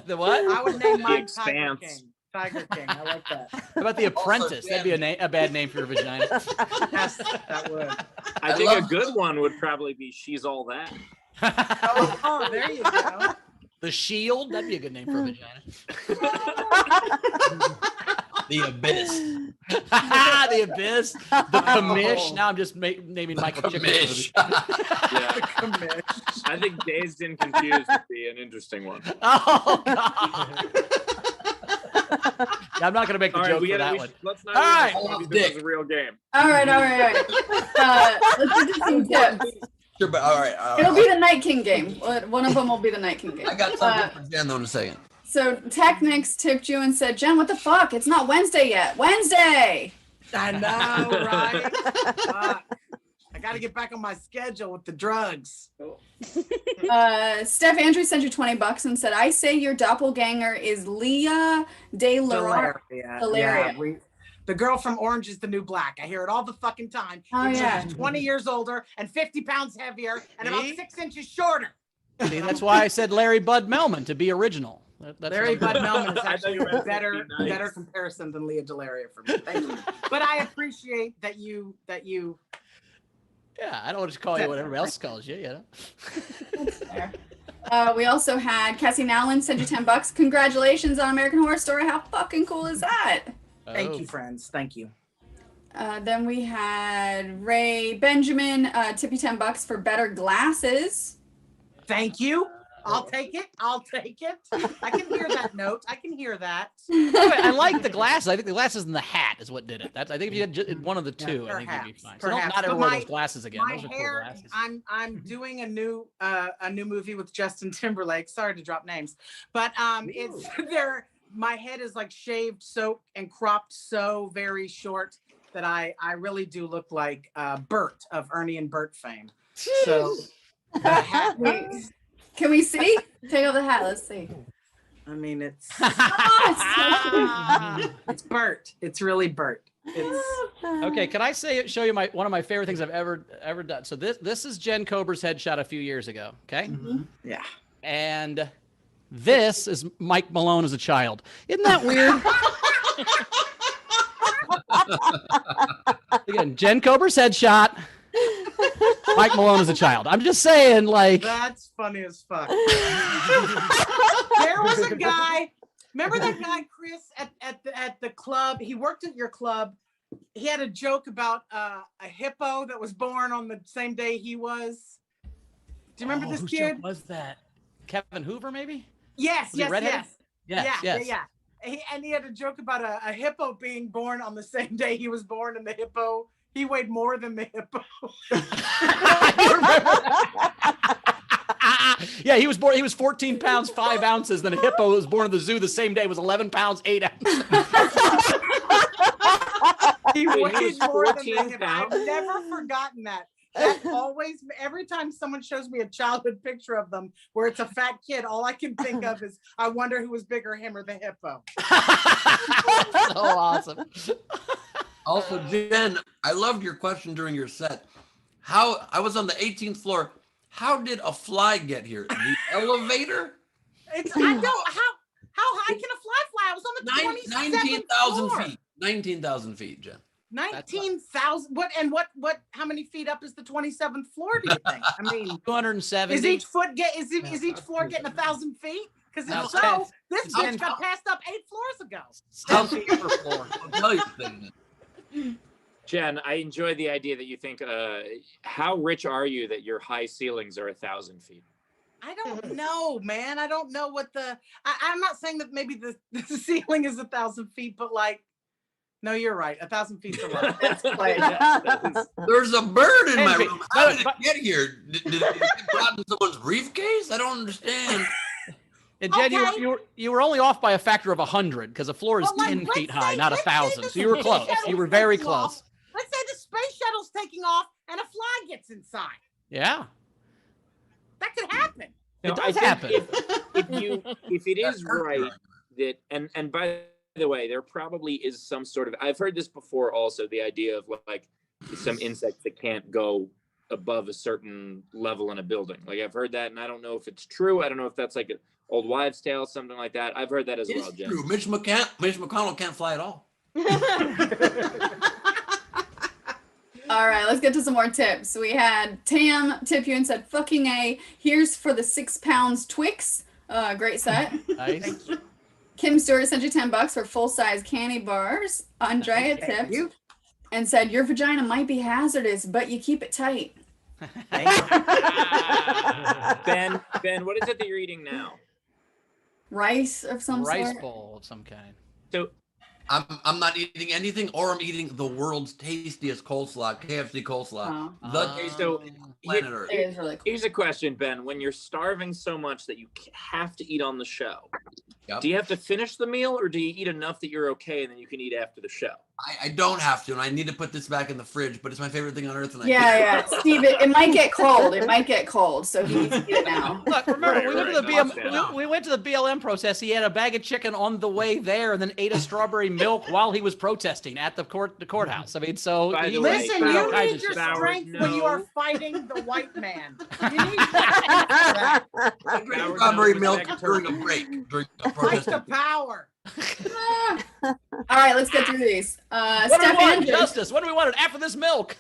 The what? I would name mine Tiger King. Tiger King. I like that. How about The Apprentice? That'd be a bad name for your vagina. Yes, that would. I think a good one would probably be She's All That. Oh, there you go. The Shield? That'd be a good name for a vagina. The Abyss. The Abyss. The Commish. Now I'm just naming Michael Commish. I think Dazed and Confused would be an interesting one. Oh, God. Yeah, I'm not going to make the joke for that one. Let's not. All right. This is a real game. All right. Let's do some tips. Sure, but all right. It'll be the Night King game. One of them will be the Night King game. I got something for Jen though in a second. So Technics tipped you and said, Jen, what the fuck? It's not Wednesday yet. Wednesday! I know, right? Fuck. I got to get back on my schedule with the drugs. Steph Andrews sent you $20 and said, I say your doppelganger is Leah Delaria. Delaria. Yeah, the girl from Orange is the New Black. I hear it all the fucking time. Oh, yeah. She's 20 years older and 50 pounds heavier and about 6 inches shorter. See, that's why I said Larry Bud Melman to be original. That's Larry what I'm Bud doing. Melman is actually you were a gonna say nice. better comparison than Leah Delaria for me. Thank you. But I appreciate that you. Yeah, I don't want to call you what everybody else calls you. You know. That's fair. We also had Cassie Nowlin send you $10. Congratulations on American Horror Story. How fucking cool is that? Thank you, friends. Thank you. Then we had Ray Benjamin tip you $10 for better glasses. Thank you. I'll take it. I'll take it. I can hear that note. I can hear that. I like the glasses. I think the glasses and the hat is what did it. I think if you had one of the two, I think you'd be fine. So not ever wear those glasses again. My Those are hair. cool glasses. I'm doing a new movie with Justin Timberlake. Sorry to drop names, but it's there. My head is like shaved so and cropped so very short that I really do look like Bert of Ernie and Bert fame. So the hat. Can we see? Take off the hat. Let's see. I mean, it's Oh, it's Bert. It's really Bert. It's Okay, can I show you one of my favorite things I've ever done? So this is Jen Kober's headshot a few years ago. Okay. yeah. And this is Mike Malone as a child. Isn't that weird? Again, Jen Kober's headshot. Mike Malone as a child. I'm just saying, like. That's funny as fuck. There was a guy. Remember that guy, Chris, at the club? He worked at your club. He had a joke about a hippo that was born on the same day he was. Do you remember this whose kid? joke was that? Kevin Hoover, maybe? Yes, Was he redheaded? yes. Yes. Yeah. And he had a joke about a hippo being born on the same day he was born, and the hippo, he weighed more than the hippo. Yeah, he was 14 pounds, 5 ounces. Then a hippo was born in the zoo the same day, was 11 pounds, 8 ounces. He Wait, weighed he was more than 14 the hippo. I've pounds? never forgotten that. That always, every time someone shows me a childhood picture of them where it's a fat kid, all I can think of is, I wonder who was bigger, him or the hippo. So awesome. Also, Jen, I loved your question during your set. How I was on the 18th floor. How did a fly get here? The elevator? I don't, how high can a fly fly? I was on the 27th 19,000 floor. feet. 19,000 feet, Jen. 19,000. What, how many feet up is the 27th floor, do you think? I mean, 270. is each floor getting 1,000 feet? Because if so, this bitch got passed up 8 floors ago. 10 feet per floor. I'll tell you something. Jen, I enjoy the idea that you think, how rich are you that your high ceilings are 1,000 feet? I don't know, man. I don't know what I'm not saying that maybe the ceiling is 1,000 feet, but like, no, you're right. 1,000 feet's a lot. That's quite. There's a bird in 10 my feet. room. How did it get here? Did it get brought in someone's briefcase? I don't understand. And Jen, Okay. you were only off by a factor of 100 because the floor is But, like, 10 let's feet high, say- not let's say 1,000. the So you were space close. shuttle's You were very taking off. close. Let's say the space shuttle's taking off and a fly gets inside. Yeah. That could happen. It I does think happen. if it is right that, and by the way, there probably is some sort of, I've heard this before also, the idea of like some insects that can't go above a certain level in a building. Like I've heard that, and I don't know if it's true. I don't know if that's like an old wives' tale, something like that. I've heard that as well, It's Jen. true. Mitch McConnell can't fly at all. All right, let's get to some more tips. We had Tam tip you and said, fucking A, here's for the 6 pounds Twix. Great set. Nice. Kim Stewart sent you $10 for full-size candy bars. Andrea tipped you. and said, your vagina might be hazardous, but you keep it tight. Ben, what is it that you're eating now? Rice of some Rice sort. bowl of some kind. So I'm not eating anything, or I'm eating the world's tastiest coleslaw, KFC coleslaw. The tastiest planet Earth. It is really cool. Here's a question, Ben. When you're starving so much that you have to eat on the show, do you have to finish the meal, or do you eat enough that you're okay and then you can eat after the show? I don't have to, and I need to put this back in the fridge, but it's my favorite thing on earth. And Steve, it might get cold. It might get cold, so he needs to eat it now. Look, remember, we went to the BLM protest. He had a bag of chicken on the way there, and then ate a strawberry milk while he was protesting at the courthouse. I mean, so listen, you need your strength when you are fighting the white man. You need that. Strawberry milk during a break. During a protest. Fight the power. All right, let's get through these. What do we want? Justice. What do we want after this milk?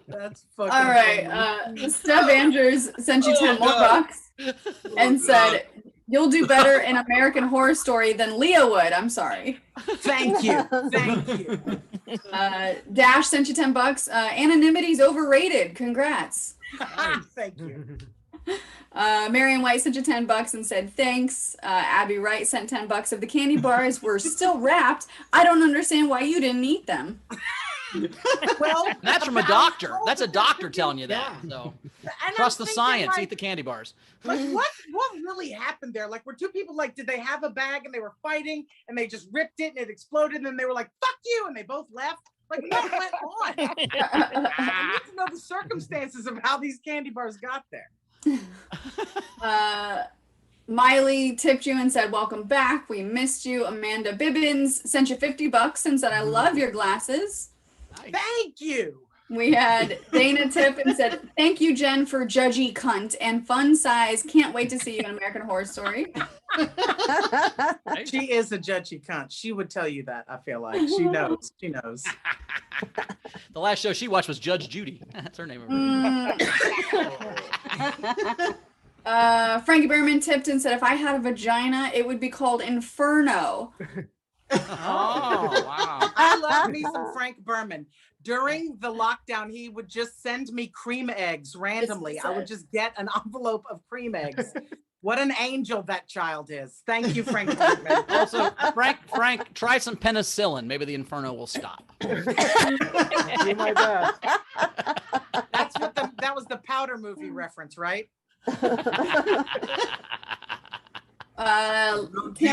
That's fucking all right. Steph Andrews sent you 10 more bucks and said, "You'll do better in American Horror Story than Leah would." I'm sorry. Thank you. Thank you. Dash sent you 10 bucks. Anonymity's overrated. Congrats. Thank you. Marion White sent you 10 bucks and said thanks. Abby Wright sent 10 bucks. If the candy bars were still wrapped, I don't understand why you didn't eat them. Well, that's from a doctor. That's a doctor telling you that. So And trust I'm the thinking, science. like- Eat the candy bars. Like what really happened there? Like, were two people like, did they have a bag and they were fighting and they just ripped it and it exploded and then they were like, "Fuck you," and they both left? Like, what went on? I need to know the circumstances of how these candy bars got there. Miley tipped you and said, "Welcome back. We missed you." Amanda Bibbins sent you 50 bucks and said, "I love your glasses." Nice. Thank you. We had Dana tip and said, "Thank you, Jen, for judgy cunt and fun size. Can't wait to see you in American Horror Story." She is a judgy cunt. She would tell you that, I feel like. She knows. She knows. The last show she watched was Judge Judy. That's her name. Frankie Berman tipped and said, "If I had a vagina, it would be called Inferno." Oh, wow. I love me some Frank Berman. During the lockdown, he would just send me cream eggs randomly. I would just get an envelope of cream eggs. What an angel that child is. Thank you, Frank Berman. Also, Frank, try some penicillin. Maybe the inferno will stop. Do my best. That was the Powder movie reference, right? Cam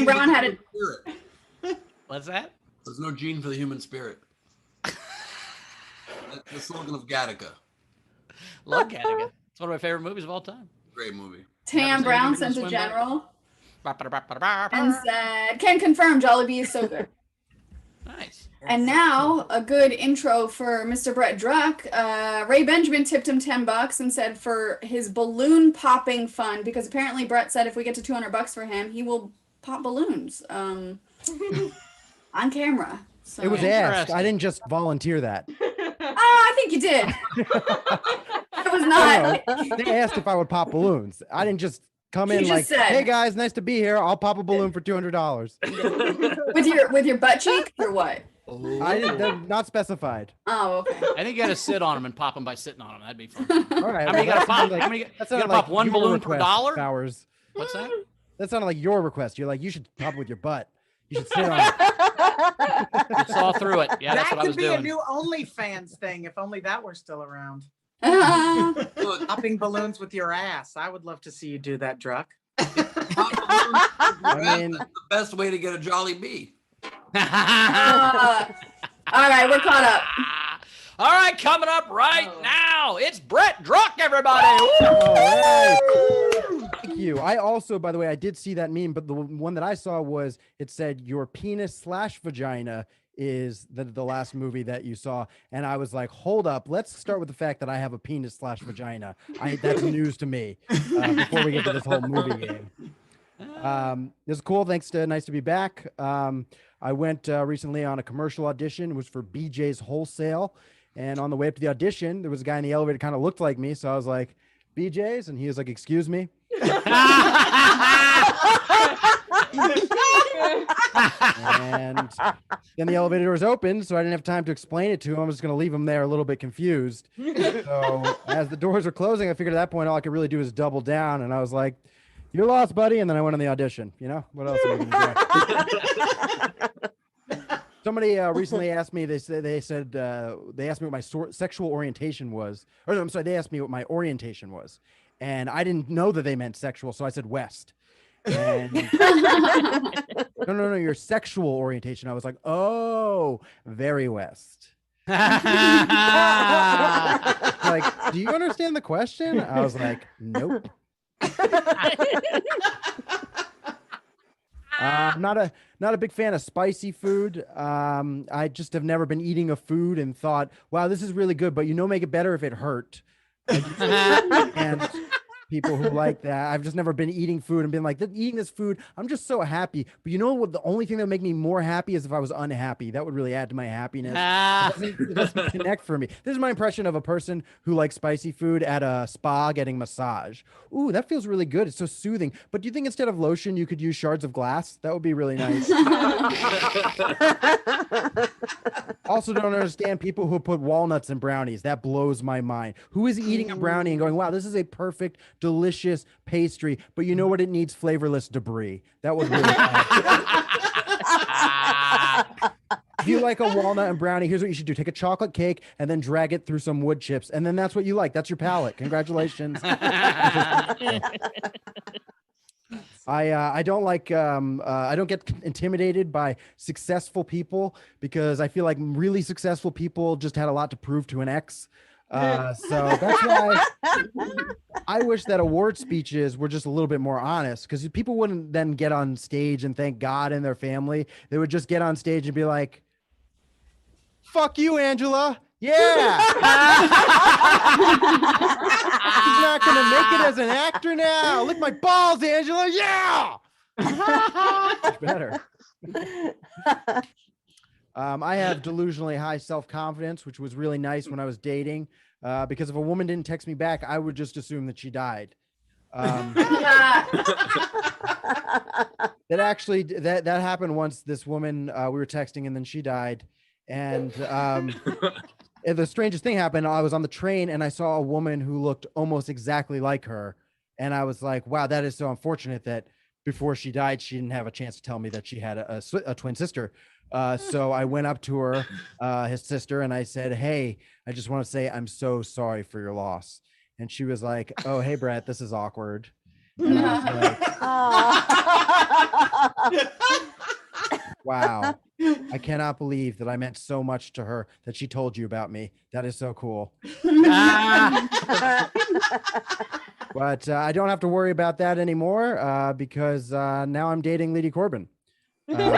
Brown had it. What's that? There's no gene for the human spirit. That's the slogan of Gattaca. Love Gallagher. It's one of my favorite movies of all time. Great movie. Tam Brown sent a general and said, "Can confirm Jollibee is so good." Nice. And now a good intro for Mr. Brett Druck. Ray Benjamin tipped him 10 bucks and said for his balloon popping fun, because apparently Brett said if we get to 200 bucks for him, he will pop balloons on camera. So. It was asked. I didn't just volunteer that. I think you did. It was not. They asked if I would pop balloons. I didn't just come in like, said, "Hey guys, nice to be here. I'll pop a balloon for $200." with your butt cheek or what? I didn't. They're not specified. Oh, okay. I think you got to sit on them and pop them by sitting on them. That'd be fun. All right. How many you got to pop? Like, How many? You that got to sounded pop like one your balloon per request, dollar? Powers. What's that? That sounded like your request. You're like, you should pop it with your butt. You should sit on it. You saw through it. Yeah, that's that what I was could be doing. a new OnlyFans thing if only that were still around. Look, Popping balloons with your ass. I would love to see you do that, Druck. I mean, that's the best way to get a Jollibee. All right, we're caught up. All right, coming up right now, it's Brett Druck, everybody. all right. Thank you. I also, by the way, I did see that meme, but the one that I saw was it said your penis/vagina is the last movie that you saw, and I was like, hold up, let's start with the fact that I have a penis/vagina. That's news to me before we get to this whole movie game. This is cool. Thanks to Nice to be back. I went recently on a commercial audition. It was for BJ's Wholesale, and on the way up to the audition, there was a guy in the elevator kind of looked like me, so I was like, "BJ's," and he was like, "Excuse me." And And then the elevator doors opened, so I didn't have time to explain it to him. I was just going to leave him there a little bit confused. So as the doors were closing, I figured at that point all I could really do is double down. And I was like, "You're lost, buddy." And then I went on the audition. You know, what else am I going to do? Somebody recently asked me. They asked me what my sexual orientation was. Or no, I'm sorry. They asked me what my orientation was, and I didn't know that they meant sexual, so I said West. And no, your sexual orientation. I was like, oh, very West. Like, do you understand the question? I was like, nope. I'm not a big fan of spicy food. I just have never been eating a food and thought, wow, this is really good, but make it better if it hurt. And people who like that, I've just never been eating food and been like, eating this food, I'm just so happy. But you know what? The only thing that would make me more happy is if I was unhappy. That would really add to my happiness. It doesn't connect for me. This is my impression of a person who likes spicy food at a spa getting massage. Ooh, that feels really good. It's so soothing. But do you think instead of lotion, you could use shards of glass? That would be really nice. Also don't understand people who put walnuts in brownies. That blows my mind. Who is eating a brownie and going, wow, this is a perfect, delicious pastry, but you know what? It needs flavorless debris. That was really If you like a walnut and brownie, here's what you should do. Take a chocolate cake and then drag it through some wood chips. And then that's what you like. That's your palate. Congratulations. I don't like I don't get intimidated by successful people because I feel like really successful people just had a lot to prove to an ex. So that's why I wish that award speeches were just a little bit more honest, because people wouldn't then get on stage and thank God and their family. They would just get on stage and be like, "Fuck you, Angela. Yeah." She's not going to make it as an actor now. Lick my balls, Angela. Yeah. Much better. I have delusionally high self-confidence, which was really nice when I was dating, because if a woman didn't text me back, I would just assume that she died. That happened once. This woman, we were texting and then she died. And the strangest thing happened. I was on the train and I saw a woman who looked almost exactly like her. And I was like, wow, that is so unfortunate that before she died, she didn't have a chance to tell me that she had a twin sister. So I went up to her, his sister, and I said, "Hey, I just want to say I'm so sorry for your loss." And she was like, "Oh, hey, Brett, this is awkward." And I was like, wow, I cannot believe that I meant so much to her that she told you about me. That is so cool. But I don't have to worry about that anymore because now I'm dating Lady Corbin. So...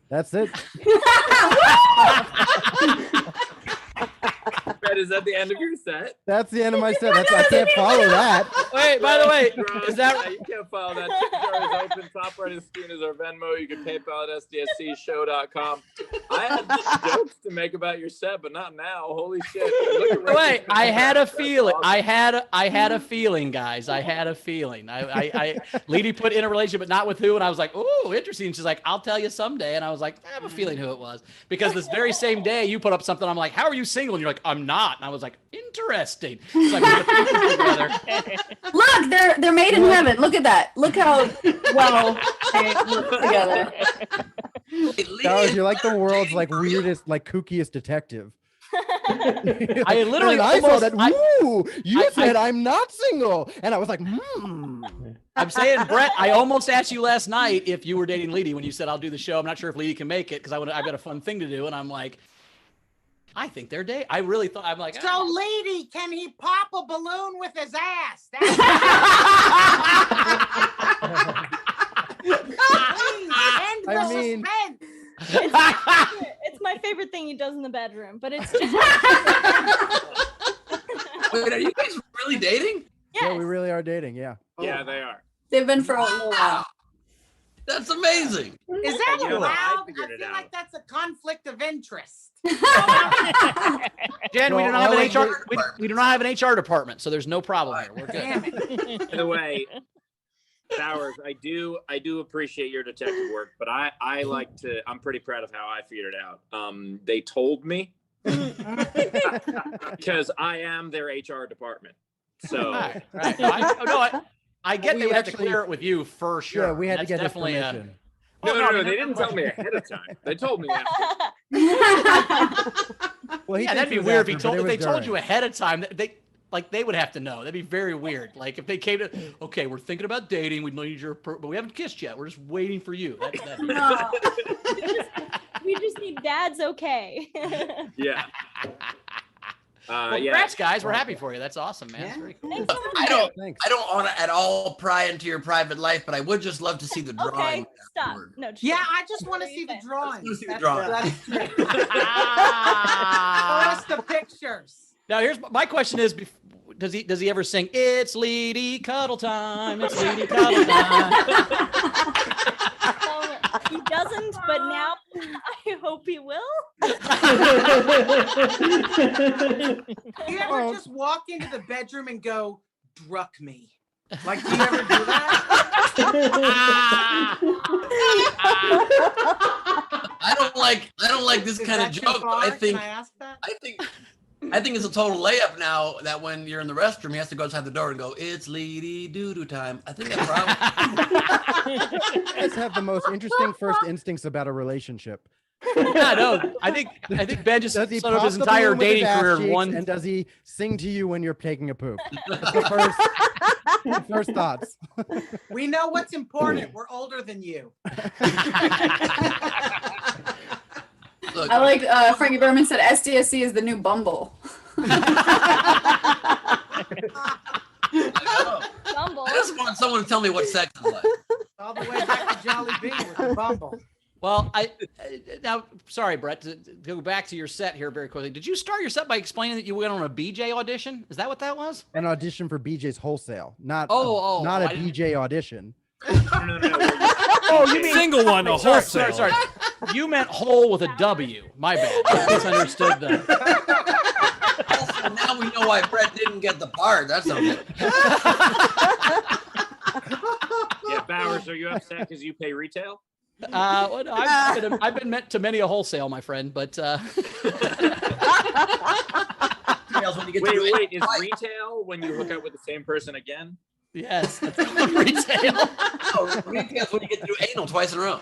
That's it. Brett, is that the end of your set? That's the end of my set. I can't follow that. Wait, by the way, is that you can't follow that? Tip jar is open. Top right of the screen is our Venmo. You can PayPal at sdscshow.com. I had jokes to make about your set, but not now. Holy shit! Wait, I had a feeling. I had a feeling, guys. I had a feeling. I Lady put in a relationship, but not with who, and I was like, "Ooh, interesting." She's like, "I'll tell you someday," and I was like, "I have a feeling who it was," because this very same day you put up something. I'm like, "How are you single?" And you're like, "I'm not," and I was like, "Interesting." It's like, look, they're made in heaven. Look at that. Look how well they look together. Dallas, you're like the world's like weirdest, like kookiest detective. I literally saw that. Woo! You said I'm not single, and I was like, I'm saying, Brett, I almost asked you last night if you were dating Leedy when you said I'll do the show. I'm not sure if Leedy can make it because I've got a fun thing to do, and I'm like, I think they're dating. I really thought I'm like. So, Leedy, can he pop a balloon with his ass? I mean, it's my favorite thing he does in the bedroom, but it's just. Wait, are you guys really dating? Yes. Yeah, we really are dating. Yeah. Yeah, they are. They've been for a little while. That's amazing. Is that You know, I allowed? I figured it feel out. like that's a conflict of interest. Jen, we Well, do not have an all HR. of We do not have an HR department, so there's no problem here. We're good. Damn it. By the way, Bowers, I do appreciate your detective work, but I like to. I'm pretty proud of how I figured it out. They told me because I am their HR department. So Right. I get We they would have to actually- clear it with you for sure. Yeah, we had to That's get his definitely permission. no, they didn't tell me ahead of time. They told me after. Well, he Yeah, thinks that'd it be was weird after, if but it they was told you during. ahead of time. They would have to know. That'd be very weird. Like if they came to, okay, we're thinking about dating. We need your, but we haven't kissed yet. We're just waiting for you. That'd be No. We just need dad's okay. Yeah. well, Yeah. congrats, guys. We're happy for you. That's awesome, man. That's very cool. Thanks so much. Thanks. I don't want to at all pry into your private life, but I would just love to see the drawing. Okay, stop. afterward. No, just Yeah, kidding. I just want to see the drawing. wanna see the drawing. That's true. Show Ah. us the pictures. Now here's my question: Is does he ever sing "It's Lady Cuddle Time"? It's Lady Cuddle Time. He doesn't, but now I hope he will. You ever just walk into the bedroom and go, "Druck me"? Like, do you ever do that? I don't like this Is kind of that too joke, but far? I Can think I ask that? I think it's a total layup now that when you're in the restroom, he has to go outside the door and go, "It's lady doo-doo time." I think that's probably You guys have the most interesting first instincts about a relationship. Yeah, no, I think Ben just Does he sort of pop his the entire balloon with his dating ass career in cheeks, one. and does he sing to you when you're taking a poop? That's the first thoughts. We know what's important. We're older than you. look. I like Frankie Berman said SDSC is the new Bumble. Bumble. I just want someone to tell me what sex is like. All the way back to Jolly Bee with the Bumble. Well, now, sorry, Brett, to go back to your set here very quickly. Did you start your set by explaining that you went on a BJ audition? Is that what that was? An audition for BJ's Wholesale, not not I a didn't- BJ audition. No. Oh, you mean Single one, a wholesale. Sorry. You meant whole with a W. My bad. I misunderstood that. Also, now we know why Brett didn't get the part. That's okay. Yeah, Bowers, are you upset because you pay retail? Well, no, I've been meant to many a wholesale, my friend, but When you get to do Wait, is anal retail when you hook up with the same person again? yes, that's retail. twice. No, retail's when you get to do anal twice in a row.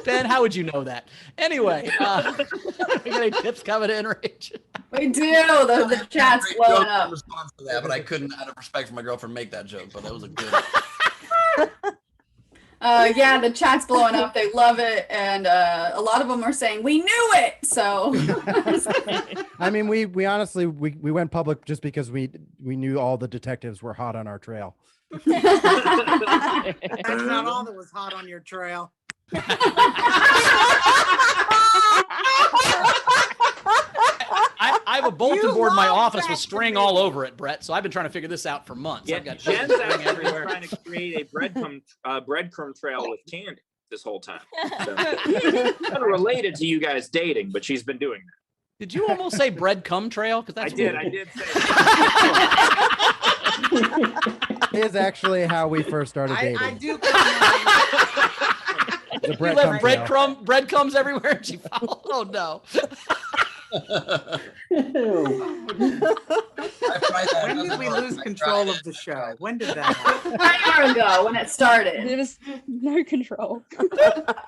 Ben, how would you know that? Anyway, we got any tips coming in, Rach? We do. The chat's Great blowing joke in up. response to that, but I couldn't, out of respect for my girlfriend, make that joke. But that was a good. Yeah, the chat's blowing up. They love it, and a lot of them are saying we knew it. So I mean, we honestly we went public just because we knew all the detectives were hot on our trail. That's not all that was hot on your trail. I have a bulletin You board in my love office with that string committee. all over it, Brett. So I've been trying to figure this out for months. Yeah, I've got Jen's string actually everywhere. trying to create a breadcrumb trail with candy this whole time. So, kind of related to you guys dating, but she's been doing that. Did you almost say bread cum trail? Because that's I did weird. say that. Is actually how we first started dating. I do. The You bread left cum trail. breadcrumbs everywhere, and she followed. Oh no! When did we lose control of the show? When did that happen? a year ago when it started. There was no control. All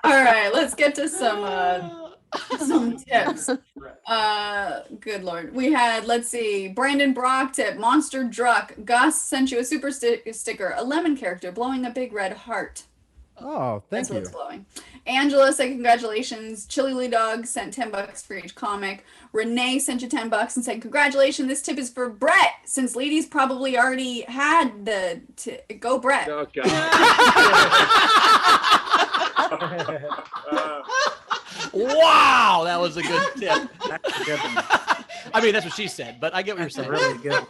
right, let's get to some tips. Good lord. We had, let's see, Brandon Brock tip, Monster Druck. Gus sent you a super sticker, a lemon character blowing a big red heart. Oh, thank That's you. what's glowing. Angela said congratulations. Chili Lee Dog sent $10 for each comic. Renee sent you $10 and said congratulations. This tip is for Brett, since ladies probably already had the go Brett. Oh, God. Wow, that was a good tip. That's a good one. I mean, that's what she said, but I get what you're saying. Really good.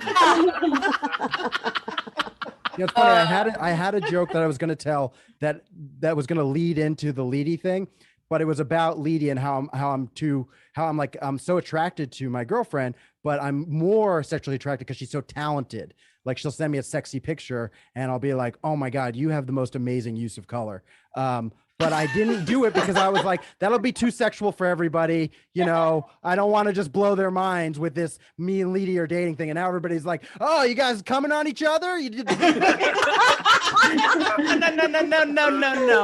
It's funny. I had a joke that I was going to tell that was going to lead into the Leedy thing, but it was about Leedy and how I'm so attracted to my girlfriend, but I'm more sexually attracted because she's so talented. Like she'll send me a sexy picture and I'll be like, oh my God, you have the most amazing use of color. But I didn't do it because I was like, that'll be too sexual for everybody. You know, I don't want to just blow their minds with this me and Leedy are dating thing. And now everybody's like, oh, you guys coming on each other? You did.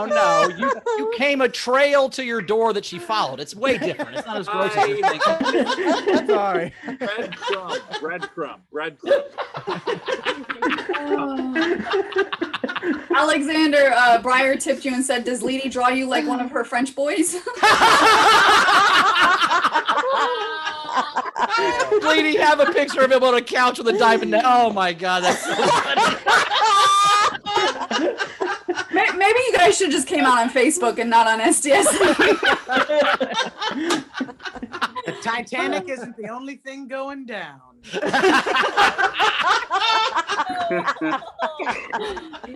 No. You came a trail to your door that she followed. It's way different. It's not as gross as you think. Sorry. Breadcrumb. Alexander Breyer tipped you and said, does Leedy draw you like one of her French boys? Leedy, have a picture of him on a couch with a diamond. Oh my God, that's so funny. Maybe you guys should just came out on Facebook and not on SDS. The Titanic isn't the only thing going down.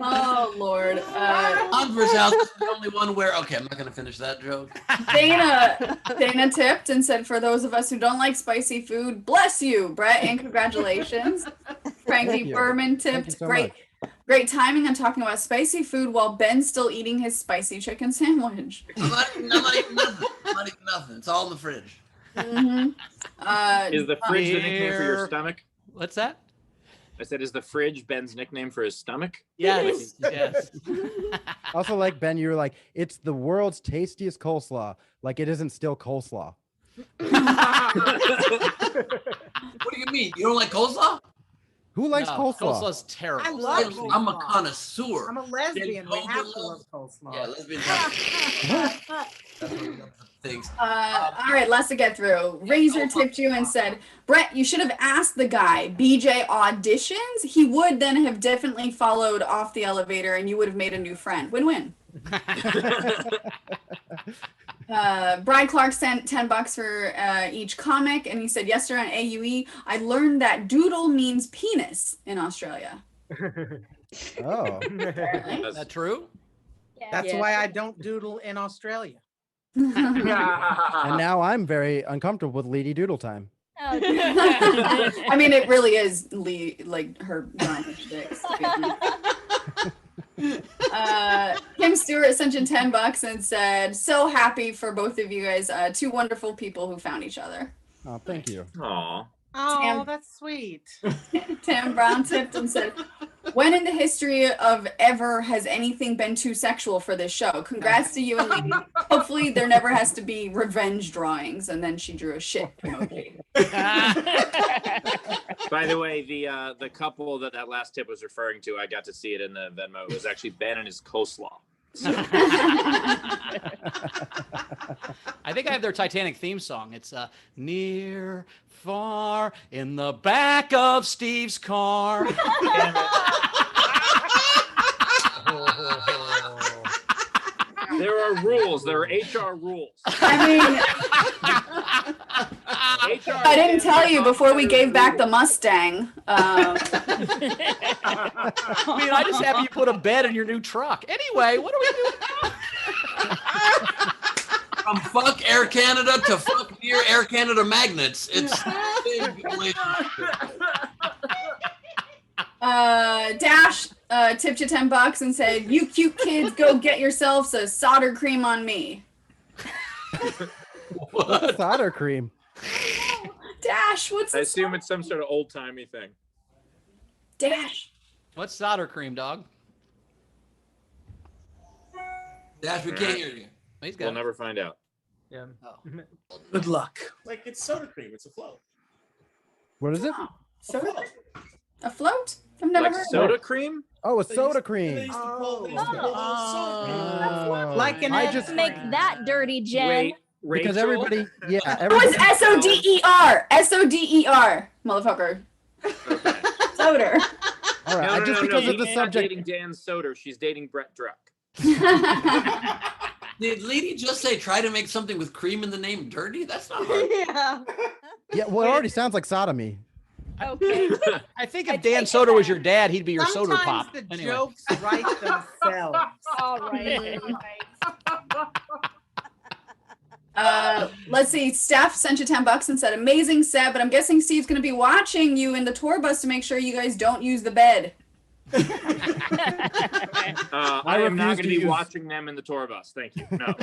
Oh Lord. Converse House is the only one where. Okay, I'm not gonna finish that joke. Dana tipped and said, for those of us who don't like spicy food, bless you, Brett, and congratulations. Frankie Berman tipped. So Great timing on talking about spicy food while Ben's still eating his spicy chicken sandwich. I'm not eating nothing. I'm not eating nothing. It's all in the fridge. Mm-hmm. Is the fridge the nickname for your stomach? What's that? I said, is the fridge Ben's nickname for his stomach? Yes. Yes. Also, like Ben, you were like, it's the world's tastiest coleslaw. Like it isn't still coleslaw. What do you mean? You don't like coleslaw? Who likes coleslaw? Coleslaw's terrible. I love coleslaw. I'm a connoisseur. I'm a lesbian. We have to love coleslaw. Yeah, lesbians. That's what we love things. All right, less to get through. Razor tipped you and said, Brett, you should have asked the guy, BJ auditions. He would then have definitely followed off the elevator and you would have made a new friend. Win-win. Brian Clark sent $10 for each comic, and he said, yesterday on AUE, I learned that doodle means penis in Australia. Oh. Is that true? That's why I don't doodle in Australia. And now I'm very uncomfortable with Leedy Doodle time. I mean, it really is like her dicks. Kim Stewart sent you $10 and said, so happy for both of you guys, two wonderful people who found each other. Oh, thank you. Aw. Oh, that's sweet. Tam Brown tipped and said, when in the history of ever has anything been too sexual for this show? Congrats to you and Leedy. Hopefully there never has to be revenge drawings. And then she drew a shit emoji. By the way, the couple that last tip was referring to, I got to see it in the Venmo. It was actually Ben and his coleslaw. So. I think I have their Titanic theme song. It's near, far, in the back of Steve's car. There are rules. There are HR rules. I mean, I didn't tell you before we gave back the Mustang. I mean, I just have you put a bed in your new truck. Anyway, what are we doing? From fuck Air Canada to fuck near Air Canada magnets. It's a big relationship. Dash tipped you $10 and said, you cute kids, go get yourselves a solder cream on me. What's solder cream? Dash, what's I assume it's some sort of old-timey thing. Dash. What's solder cream, dog? Dash, we can't hear you. We'll never find out. Yeah. Oh. Good luck. Like it's soda cream. It's a float. What is it? Soda? A float? I've never Like heard soda of it. cream? Oh, a soda cream. They used to pull soda cream. Like an I Don't just make that dirty, Jen. Wait, because Rachel? everybody, yeah, It everybody. was S-O-D-E-R. S-O-D-E-R. Motherfucker. Soda. All right, No, just no, because of Lee's the not subject. dating Dan Soder. She's dating Brett Druck. Did Leedy just say try to make something with cream in the name dirty? That's not hard. Yeah. Yeah, well, it already sounds like sodomy. Okay. I think if Dan Soder was your dad, he'd be your soda Sometimes pop. the Anyway. jokes write themselves. All right. Let's see. Steph sent you $10 and said, "Amazing set," but I'm guessing Steve's going to be watching you in the tour bus to make sure you guys don't use the bed. I am not going to be watching them in the tour bus. Thank you. No.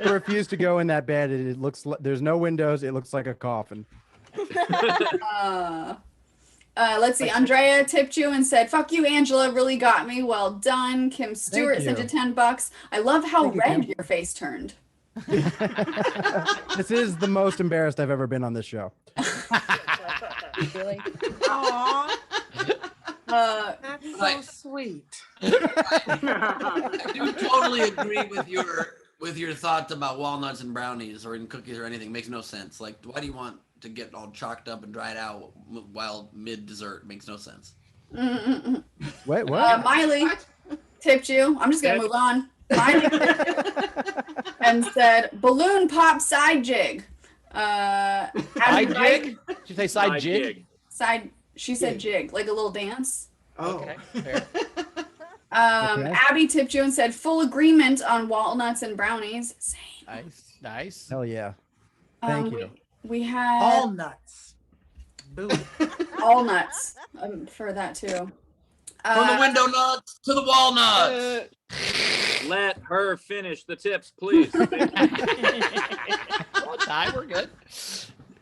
I refuse to go in that bed. It looks like there's no windows. It looks like a coffin. Let's see. Andrea tipped you and said, "Fuck you, Angela. Really got me. Well done." Kim Stewart sent you $10. I love how red your face turned. This is the most embarrassed I've ever been on this show. Really? Aww. That's so sweet. I do totally agree with your thoughts about walnuts and brownies or in cookies or anything. It makes no sense. Like, why do you want to get all chalked up and dried out while mid dessert? It makes no sense. Wait, what? Miley tipped you. I'm just gonna move on. Miley and said, "Balloon pop side jig." Side jig? Did you say side jig? Side. She said jig, like a little dance. Oh. Okay, fair. Abby tipped you and said, "Full agreement on walnuts and brownies." Same. Nice. Hell yeah. Thank you. We had all nuts. Boom. All nuts for that too. From the window nuts to the walnuts. Let her finish the tips, please. Ty, we're good.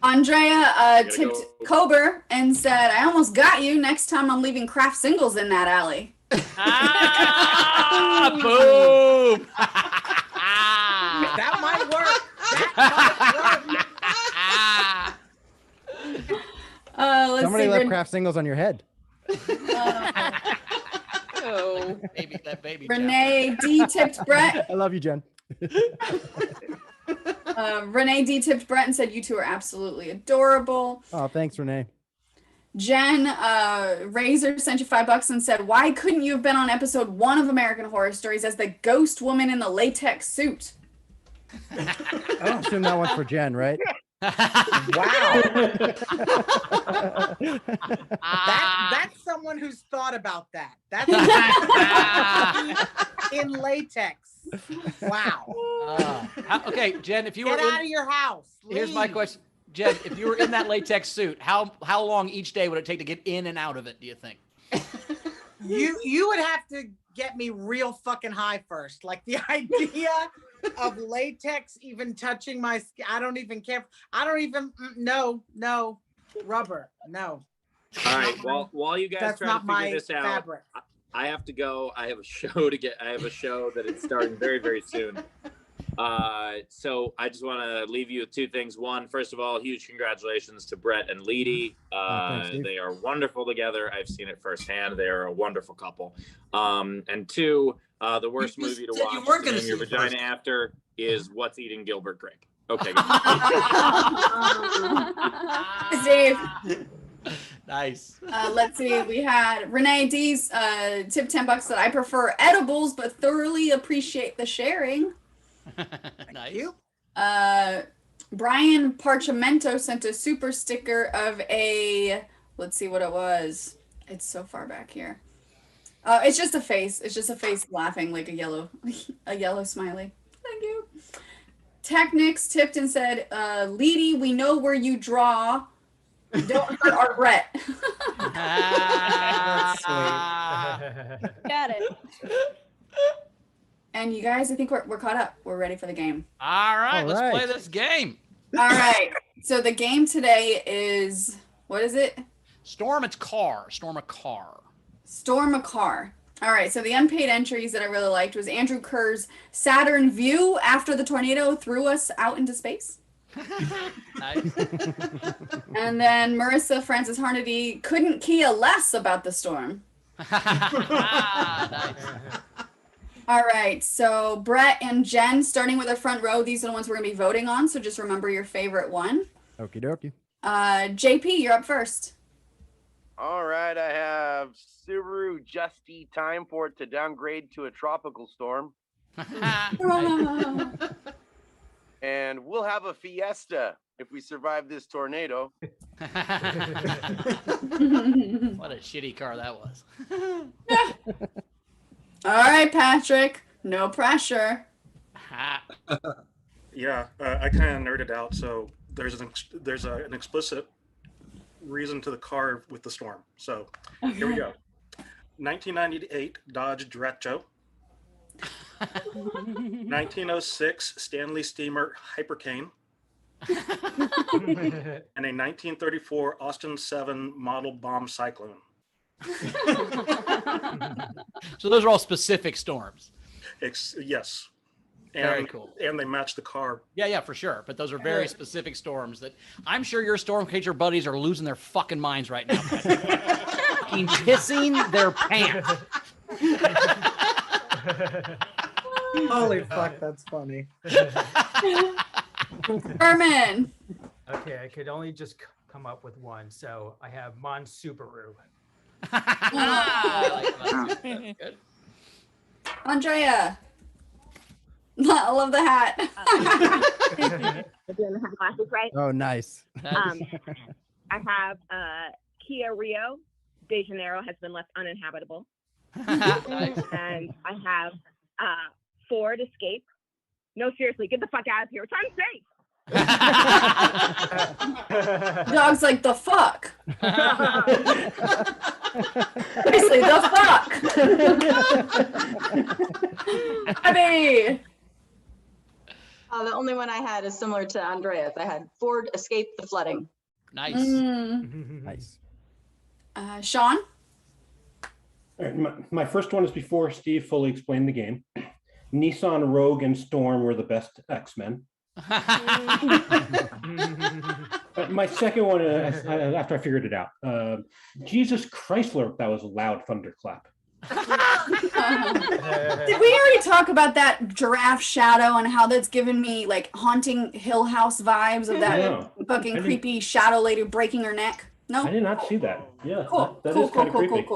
Andrea tipped Kober and said, "I almost got you. Next time I'm leaving craft singles in that alley." Boom. That might work. Let's Somebody see. left craft singles on your head. Oh, baby. Renee D tipped Brett. I love you, Jen. Renee D tipped Brett and said, "You two are absolutely adorable." Oh, thanks, Renee. Jen Razor sent you $5 and said, "Why couldn't you have been on episode 1 of American Horror Stories as the ghost woman in the latex suit?" I assume that one's for Jen, right? Wow. That's someone who's thought about that. That's in latex. Wow. Okay, Jen, if you Get were out of your house. Here's my question. Jen, if you were in that latex suit, how long each day would it take to get in and out of it, do you think? You would have to get me real fucking high first. Like the idea of latex even touching my skin. I don't even care. No, rubber. No. All right. While you guys That's try to not my figure this out, fabric. I have to go. I have a show that is starting very, very soon. So I just want to leave you with two things. One, first of all, huge congratulations to Brett and Leedy. Thanks, They are wonderful together. I've seen it firsthand. They are a wonderful couple. And two, the worst movie to watch in your vagina after is What's Eating Gilbert Grape. Okay. Dave. Nice. Let's see. We had Renee D's tip $10 that I prefer edibles, but thoroughly appreciate the sharing. Nice. Brian Parchimento sent a super sticker of a. Let's see what it was. It's so far back here. It's just a face. It's just a face laughing like a yellow smiley. Thank you. Technics tipped and said, "Leedy, we know where you draw. Don't hurt our Brett." Got it. And you guys, I think we're caught up. We're ready for the game. All right, let's play this game. All right. So the game today is, what is it? Storm a car. Storm a car. Storm a car. All right. So the unpaid entries that I really liked was Andrew Kerr's Saturn view after the tornado threw us out into space. Nice. And then Marissa Francis Harnedy couldn't care less about the storm. Nice. All right, so Brett and Jen, starting with the front row, these are the ones we're going to be voting on, so just remember your favorite one. Okie dokie. JP, you're up first. All right, I have Subaru Justy time for it to downgrade to a tropical storm. Nice. And we'll have a fiesta if we survive this tornado. What a shitty car that was. All right, Patrick. No pressure. Yeah, I kind of nerded out. So there's an explicit reason to the car with the storm. So here we go. 1998 Dodge Dretcho. 1906 Stanley Steamer Hypercane. And a 1934 Austin 7 model bomb Cyclone. So those are all specific storms. Yes. Very cool. And they match the car. Yeah, for sure. But those are very specific storms that I'm sure your storm chaser buddies are losing their fucking minds right now. Fucking pissing their pants. Holy fuck, that's funny. Herman. Okay, I could only just come up with one, so I have Mon Subaru. I like that. Good. Andrea. I love the hat. I didn't have glasses, right? Oh, nice. I have Kia Rio de Janeiro has been left uninhabitable. Nice. And I have Ford Escape. No, seriously, get the fuck out of here. It's unsafe. Dog's like, the fuck. Seriously, the fuck. Abby. The only one I had is similar to Andrea's. I had Ford Escape the Flooding. Nice. Nice. Sean? All right, my first one is before Steve fully explained the game. Nissan Rogue and Storm were the best X-Men. My second one, after I figured it out, Jesus Chrysler, that was a loud thunderclap. Did we already talk about that giraffe shadow and how that's given me like haunting Hill House vibes of that fucking creepy shadow lady breaking her neck? No? I did not see that. Yeah, cool. that Cool, is kind of cool, creepy.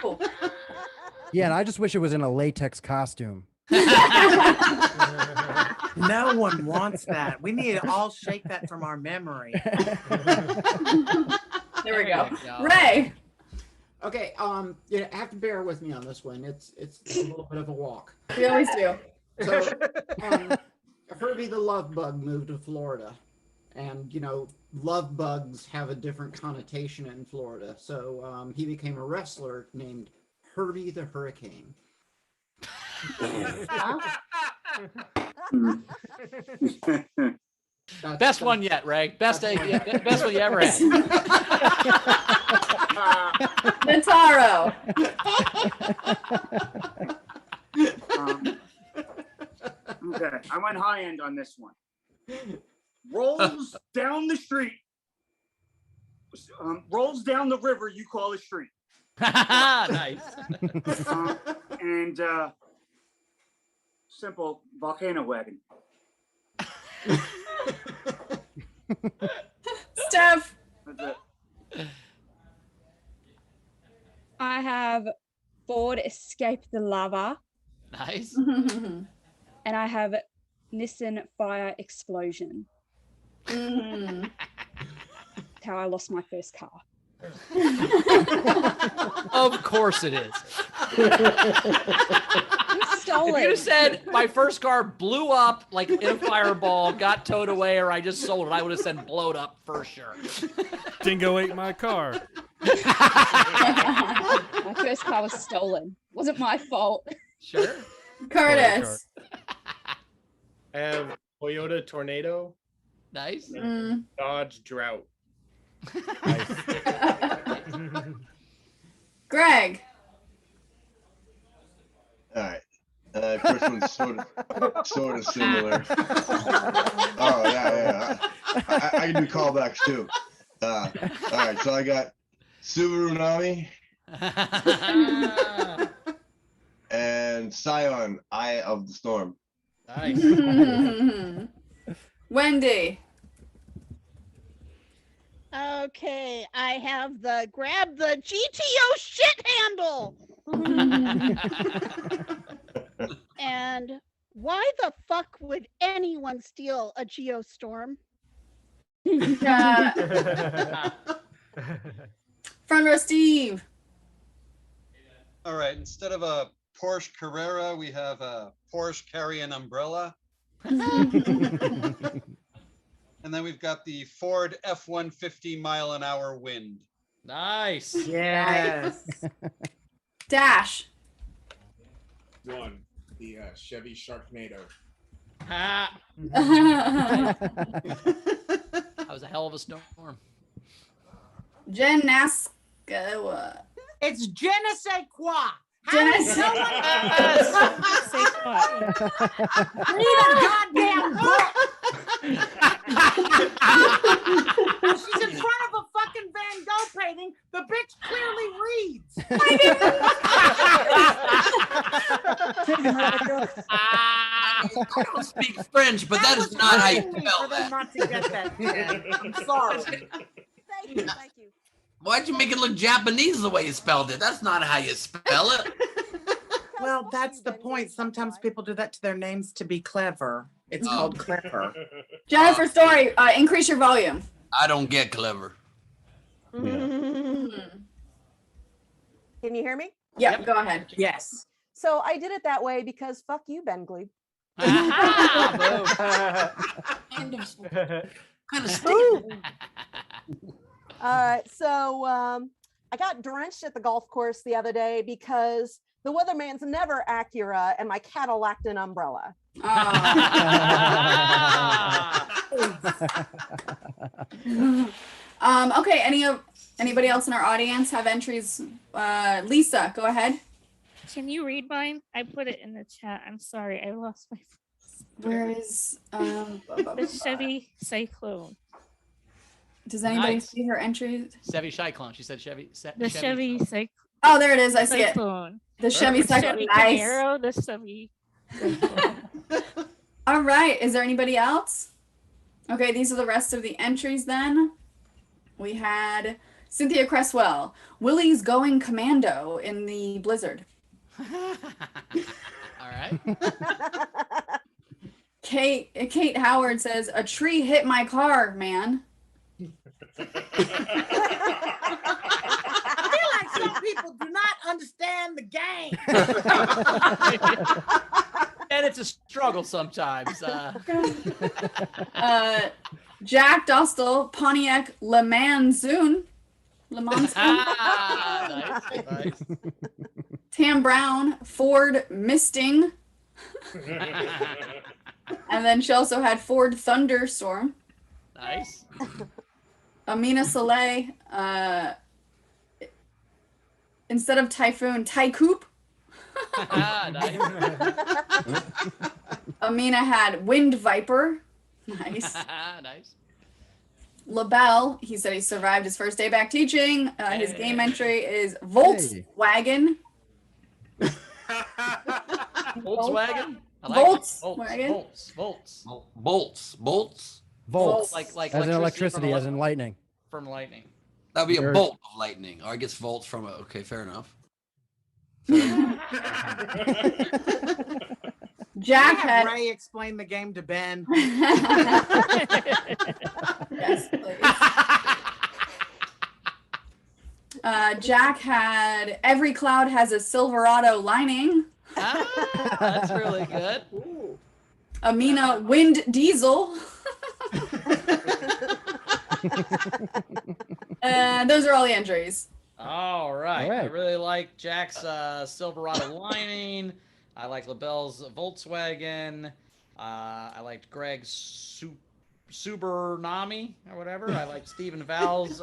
cool. Yeah, and I just wish it was in a latex costume. No one wants that. We need to all shake that from our memory. There we go. Ray. Okay, you have to bear with me on this one. It's a little bit of a walk. We always do. So, Herbie the Love Bug moved to Florida, and love bugs have a different connotation in Florida. So he became a wrestler named Herbie the Hurricane. Best one yet, Ray. Best one you ever had. Notaro. Okay, I went high end on this one. Rolls down the street. Rolls down the river you call a street. Nice. And simple volcano wagon. Steph. That's it. I have Ford Escape the Lava. Nice. And I have Nissan Fire Explosion. That's how I lost my first car. Of course it is. Stole If you'd have said my first car blew up like in a fireball, got towed away, or I just sold it, I would have said blowed up for sure. Dingo ate my car. My first car was stolen. Wasn't my fault. Sure. Curtis. I have Toyota Tornado. Nice. Dodge Drought. Greg. All right. First one's sort of similar. Oh yeah. I can do callbacks too. All right. So I got Subaru Nami and Scion, Eye of the Storm. Nice. Wendy. Okay, I have the grab the GTO shit handle. And why the fuck would anyone steal a Geostorm? Front row Steve. All right, instead of a Porsche Carrera, we have a Porsche Carrying Umbrella. And then we've got the Ford F-150 mile-an-hour Wind. Nice. Yes. Dash. One, the Chevy Sharknado. Ha. That was a hell of a storm. Jen Nask. It's je ne sais quoi. How Je ne does sais no one read a goddamn book? She's in front of a fucking Van Gogh painting. The bitch clearly reads. I don't speak French, but that is not how you spell For them that. not to get that. Jen. I'm sorry. Thank you. Thank you. Why'd you make it look Japanese the way you spelled it? That's not how you spell it. Well, that's the point. Sometimes people do that to their names to be clever. It's Oh. called clever. Jennifer Story. Increase your volume. I don't get clever. Can you hear me? Yep. Go ahead. Yes. So I did it that way because fuck you, Ben Gleib. Kind of Boom. All right, so I got drenched at the golf course the other day because the weatherman's never Acura and my cat lacked an umbrella. Okay. Anybody else in our audience have entries? Lisa, go ahead. Can you read mine? I put it in the chat. I'm sorry, I lost my. Where is the Chevy Cyclone? Does anybody Nice. see her entries? Chevy Cyclone. She said Chevy. The Chevy Cyclone. Oh, there it is. I see it. Cyclone. The Chevy Cyclone. Chevy Nice. Camaro, the Chevy. All right. Is there anybody else? Okay, these are the rest of the entries then. We had Cynthia Cresswell. Willie's going commando in the blizzard. All right. Kate Howard says, a tree hit my car, man. I feel like some people do not understand the game. And it's a struggle sometimes. Jack Dostal, Pontiac Le Mans Zoon. Le Mans Zoon. Nice. Tam Brown, Ford Misting. And then she also had Ford Thunderstorm. Nice. Amina Saleh, instead of Typhoon, Tycoop. Nice. Amina had Wind Viper. Nice. Nice. LaBelle, he said he survived his first day back teaching. His game entry is Volkswagen. Volkswagen? I like Volkswagen. Bolts. Volts. Like as in electricity, as in lightning. From lightning. That'd be a Yours. bolt of lightning. Or I guess volts from a. Okay, fair enough. Jack Have had Ray explain the game to Ben. Yes, please. Jack had every cloud has a Silverado lining. That's really good. Amina Wind Diesel. Those are all the entries. All right. All right. I really like Jack's Silverado lining. I like LaBelle's Volkswagen. I liked Greg's Subernami or whatever. I like Stephen Val's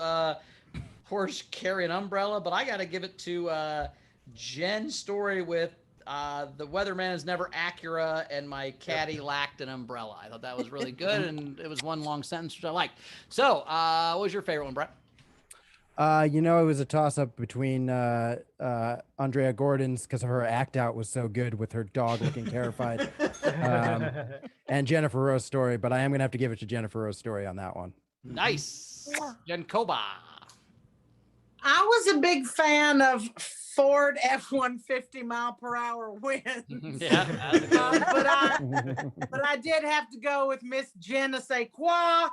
Porsche carrying umbrella. But I got to give it to Jen's story with the weatherman is never Acura and my caddy lacked an umbrella. I thought that was really good, and it was one long sentence, which I liked. So, what was your favorite one, Brett? It was a toss-up between Andrea Gordon's, because her act out was so good with her dog looking terrified, and Jennifer Rowe's story. But I am going to have to give it to Jennifer Rowe's story on that one. Nice. Jen Koba. I was a big fan of Ford F-150 mile-per-hour winds. Yeah. But I did have to go with Miss Je ne sais quoi.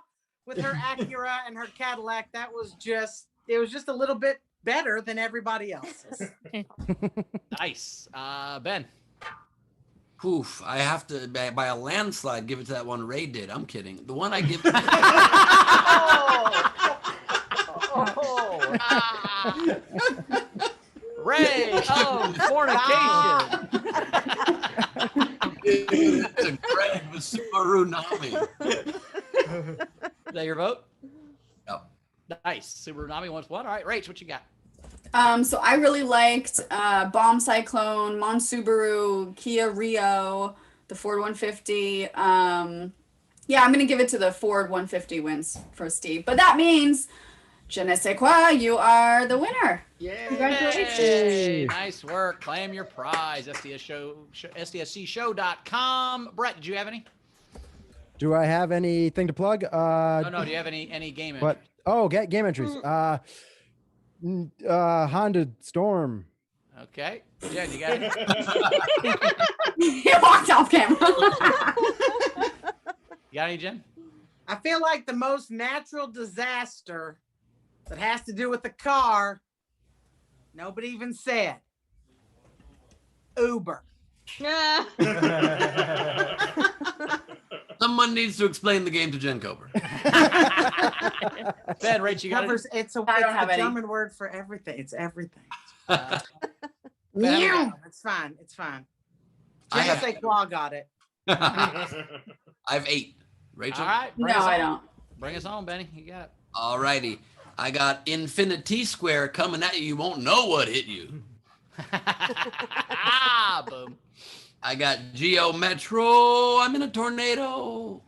with her Acura and her Cadillac, it was just a little bit better than everybody else's. Nice. Ben. Oof, I have to, by a landslide, give it to that one Ray did. I'm kidding. The one I give. Ray of fornication. It's a Greg with Subaru Nami. Is that your vote? Yep. Nice. Subaru Nami wants one. All right, Rach, what you got? So I really liked Bomb Cyclone, Mon Subaru, Kia Rio, the Ford 150. Yeah, I'm gonna give it to the Ford 150 wins for Steve. But that means je ne sais quoi, you are the winner. Yeah. Congratulations. Hey, nice work. Claim your prize. SDSCshow.com. Brett, did you have any? Do I have anything to plug? No. Do you have any game But game entries. Honda Storm. Okay. Jen, you got it? He walked off camera. You got any, Jen? I feel like the most natural disaster that has to do with the car, nobody even said. Uber. Someone needs to explain the game to Jen Kober. Ben, Rach, you got it? It's a German word for everything. It's everything. Ben, It's fine. It's fine. I have- Say Claw got it. I have 8. Rachel? All right. No, I don't. Bring us home, Benny. You got it. All righty. I got Infinity Square coming at you. You won't know what hit you. Boom. I got Geo Metro. I'm in a tornado.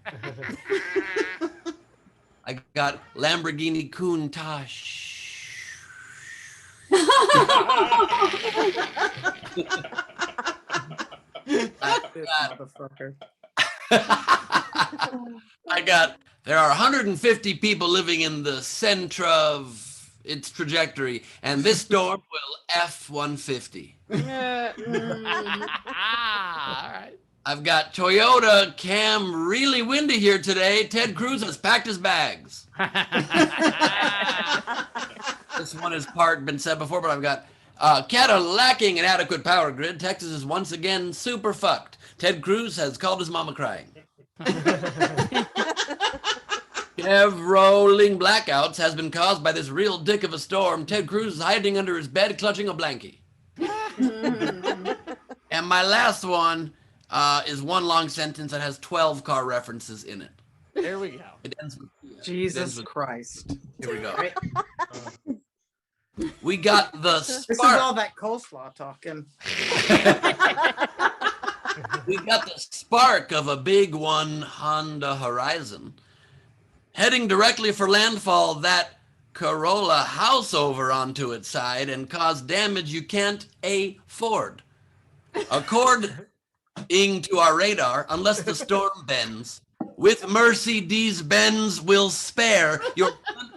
I got Lamborghini Countach. There are 150 people living in the center of its trajectory, and this storm will F-150. All right. I've got Toyota Cam, really windy here today. Ted Cruz has packed his bags. This one has been said before, but I've got lacking an adequate power grid. Texas is once again super fucked. Ted Cruz has called his mama crying. Rolling blackouts has been caused by this real dick of a storm. Ted Cruz is hiding under his bed, clutching a blankie. And my last one is one long sentence that has 12 car references in it. There we go. It ends with Jesus Christ. Here we go. We got the spark. This is all that coleslaw talking. We got the spark of a big one Honda Horizon. Heading directly for landfall, that Corolla house over onto its side and cause damage you can't afford. According to our radar, unless the storm bends, with Mercedes-Benz will spare your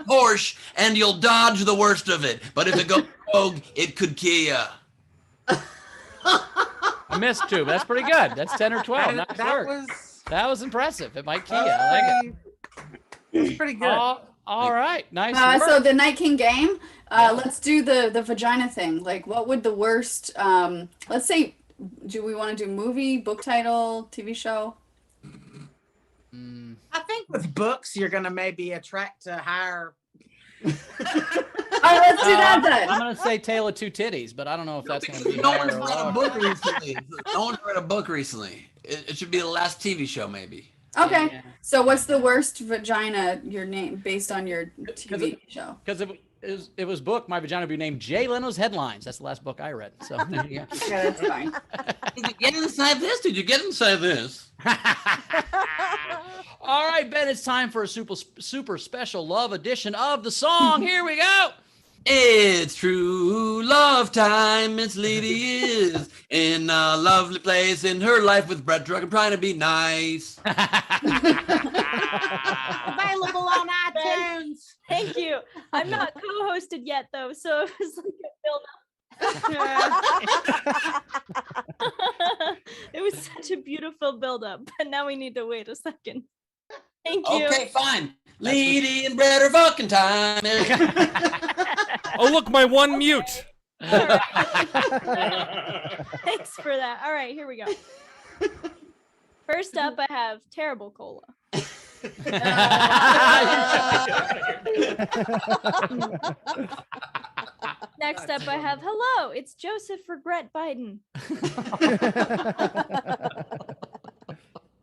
Porsche and you'll dodge the worst of it. But if it goes rogue, it could kill you. I missed 2, but that's pretty good. That's 10 or 12. Nice work. That was impressive. It might kill you. I like it. It's pretty good. All right. Nice work. So the Night King game, let's do the vagina thing. Like, what would the worst, let's say, do we want to do movie, book title, TV show? I think with books, you're going to maybe attract a higher. All right, let's do that then. I'm going to say Tale of Two Titties, but I don't know if that's going to be No higher one's or read a lower. book recently. No one's read a book recently. It should be the last TV show, maybe. Okay. Yeah. So what's the worst vagina your name based on your TV show? Because it was book, my vagina would be named Jay Leno's Headlines. That's the last book I read. So there you go. Yeah, that's fine. Did you get inside this? Did you get inside this? All right, Ben, it's time for a super special love edition of the song. Here we go. It's true love time. Miss Lady is in a lovely place in her life with Brett Druck. I'm trying to be nice. Available on iTunes. Thank you. I'm not co-hosted yet though, so it was like a build-up. It was such a beautiful build-up, but now we need to wait a second. Thank you. Okay, fine. Leedy and Brett are fucking time. Oh, look, my one mute. Thanks for that. All right, here we go. First up, I have terrible cola. Next up, I have hello, it's Joseph Regret Biden.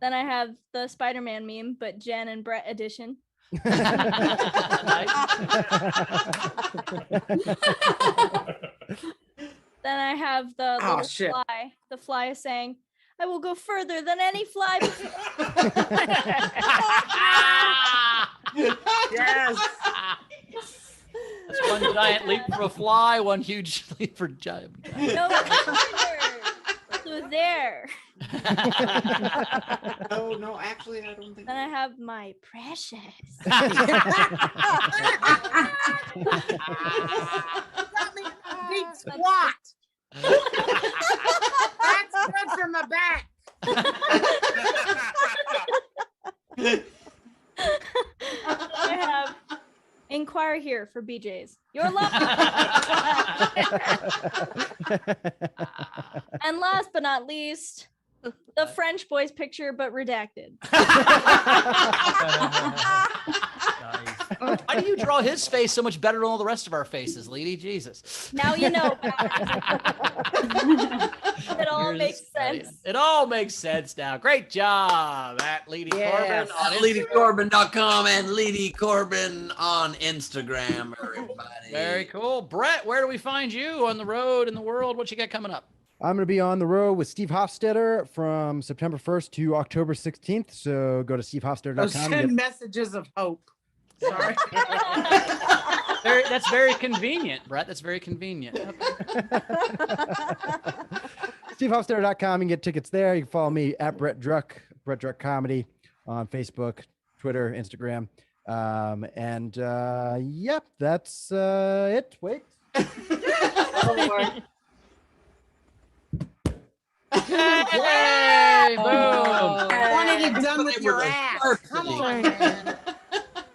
Then I have the Spider-Man meme, but Jen and Brett edition. Then I have the little fly. The fly is saying, I will go further than any fly. Yes. That's one giant leap for a fly, one huge leap for giant. No, so there. No, actually, I don't think. Then I have my precious. Deep squat. That's good from the back. I have inquire here for BJ's. Your love. And last but not least, the French boy's picture, but redacted. Why do you draw his face so much better than all the rest of our faces, Leedy? Jesus. Now you know. It all makes sense. It all makes sense now. Great job at Leedy Corbin on LeedyCorbin.com and Leedy Corbin on Instagram, everybody. Very cool. Brett, where do we find you on the road in the world? What you got coming up? I'm going to be on the road with Steve Hofstetter from September 1st to October 16th. So go to stevehofstetter.com. Send messages of hope. Sorry. That's very convenient, Brett. That's very convenient. stevehofstetter.com. You can get tickets there. You can follow me at Brett Druck, Brett Druck Comedy on Facebook, Twitter, Instagram. Yep, that's it. Wait. Hey, boom. I wanted it done with your ass. Come on, man.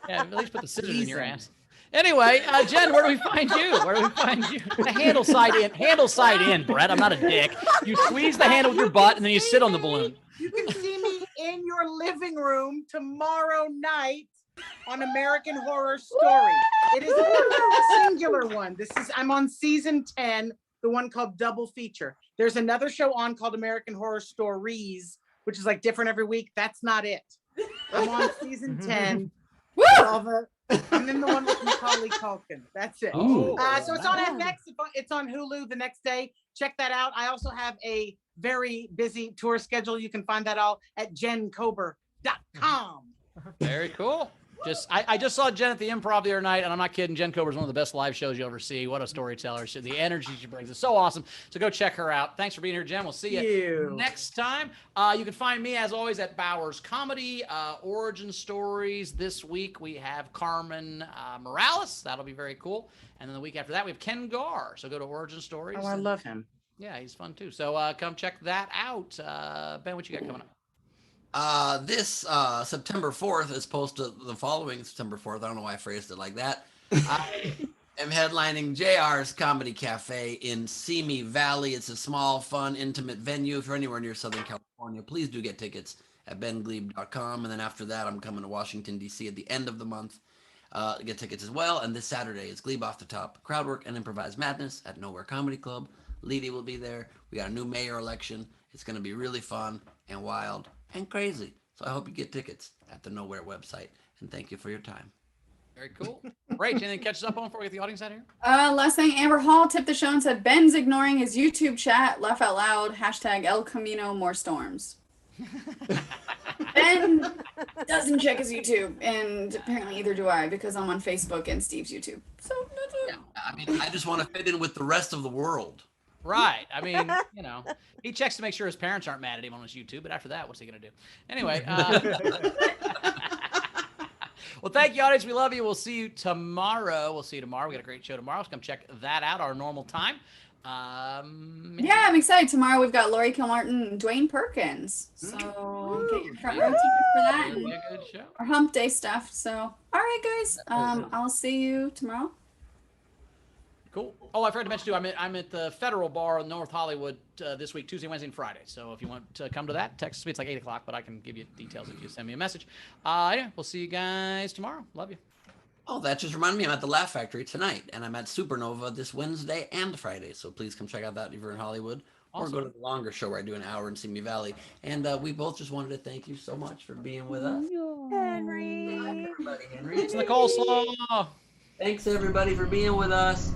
Yeah, at least put the scissors in your ass. Anyway, Jen, where do we find you? Where do we find you? The handle side in. Handle side in, Brett. I'm not a dick. You squeeze the handle with your butt and then you sit on the balloon. You can see me in your living room tomorrow night on American Horror Story. It is a singular one. I'm on season 10, the one called Double Feature. There's another show on called American Horror Stories, which is like different every week. That's not it. I'm on season 10. And then the one with Macaulay Culkin. That's it. So it's on FX. It's on Hulu the next day. Check that out. I also have a very busy tour schedule. You can find that all at jenkober.com. Very cool. I just saw Jen at the Improv the other night, and I'm not kidding. Jen Kober is one of the best live shows you'll ever see. What a storyteller. The energy she brings is so awesome. So go check her out. Thanks for being here, Jen. We'll see you next time. You can find me, as always, at Bowers Comedy. Origin Stories. This week we have Carmen Morales. That'll be very cool. And then the week after that, we have Ken Garr. So go to Origin Stories. Oh, I love him. Yeah, he's fun too. So come check that out. Ben, what you got coming up? This September 4th, as opposed to the following September 4th. I don't know why I phrased it like that. I am headlining JR's Comedy Cafe in Simi Valley. It's a small, fun, intimate venue. If you're anywhere near Southern California, please do get tickets at bengleib.com. And then after that, I'm coming to Washington, D.C. at the end of the month to get tickets as well. And this Saturday is Gleib Off the Top, Crowdwork and Improvised Madness at Nowhere Comedy Club. Leedy will be there. We got a new mayor election. It's going to be really fun and wild and crazy. So I hope you get tickets at the Nowhere website. And thank you for your time. Very cool. Great. Anything to catch us up on before we get the audience out here? Last thing, Amber Hall tipped the show and said Ben's ignoring his YouTube chat. Laugh out loud. Hashtag El Camino more storms. Ben doesn't check his YouTube, and apparently either do I, because I'm on Facebook and Steve's YouTube. So that's it. Yeah, I mean, I just want to fit in with the rest of the world. Right. I mean, you know, he checks to make sure his parents aren't mad at him on his YouTube, but after that, what's he going to do? Anyway. Well, thank you, audience. We love you. We'll see you tomorrow. We got a great show tomorrow. So come check that out, our normal time. Yeah, I'm excited. Tomorrow we've got Laurie Kilmartin and Dwayne Perkins. So get your front row ticket for that. It'll be a good show. Our hump day stuff. So all right, guys. I'll see you tomorrow. Cool. Oh, I forgot to mention too. I'm at the Federal Bar in North Hollywood this week, Tuesday, Wednesday, and Friday. So if you want to come to that, text me. It's like 8 o'clock, but I can give you details if you send me a message. Yeah, we'll see you guys tomorrow. Love you. Oh, that just reminded me. I'm at the Laugh Factory tonight, and I'm at Supernova this Wednesday and Friday. So please come check out that if you're in Hollywood, Awesome. or go to the longer show where I do an hour in Simi Valley. And we both just wanted to thank you so much for being with us. Henry. Everybody, Henry. It's the coleslaw. Thanks everybody for being with us.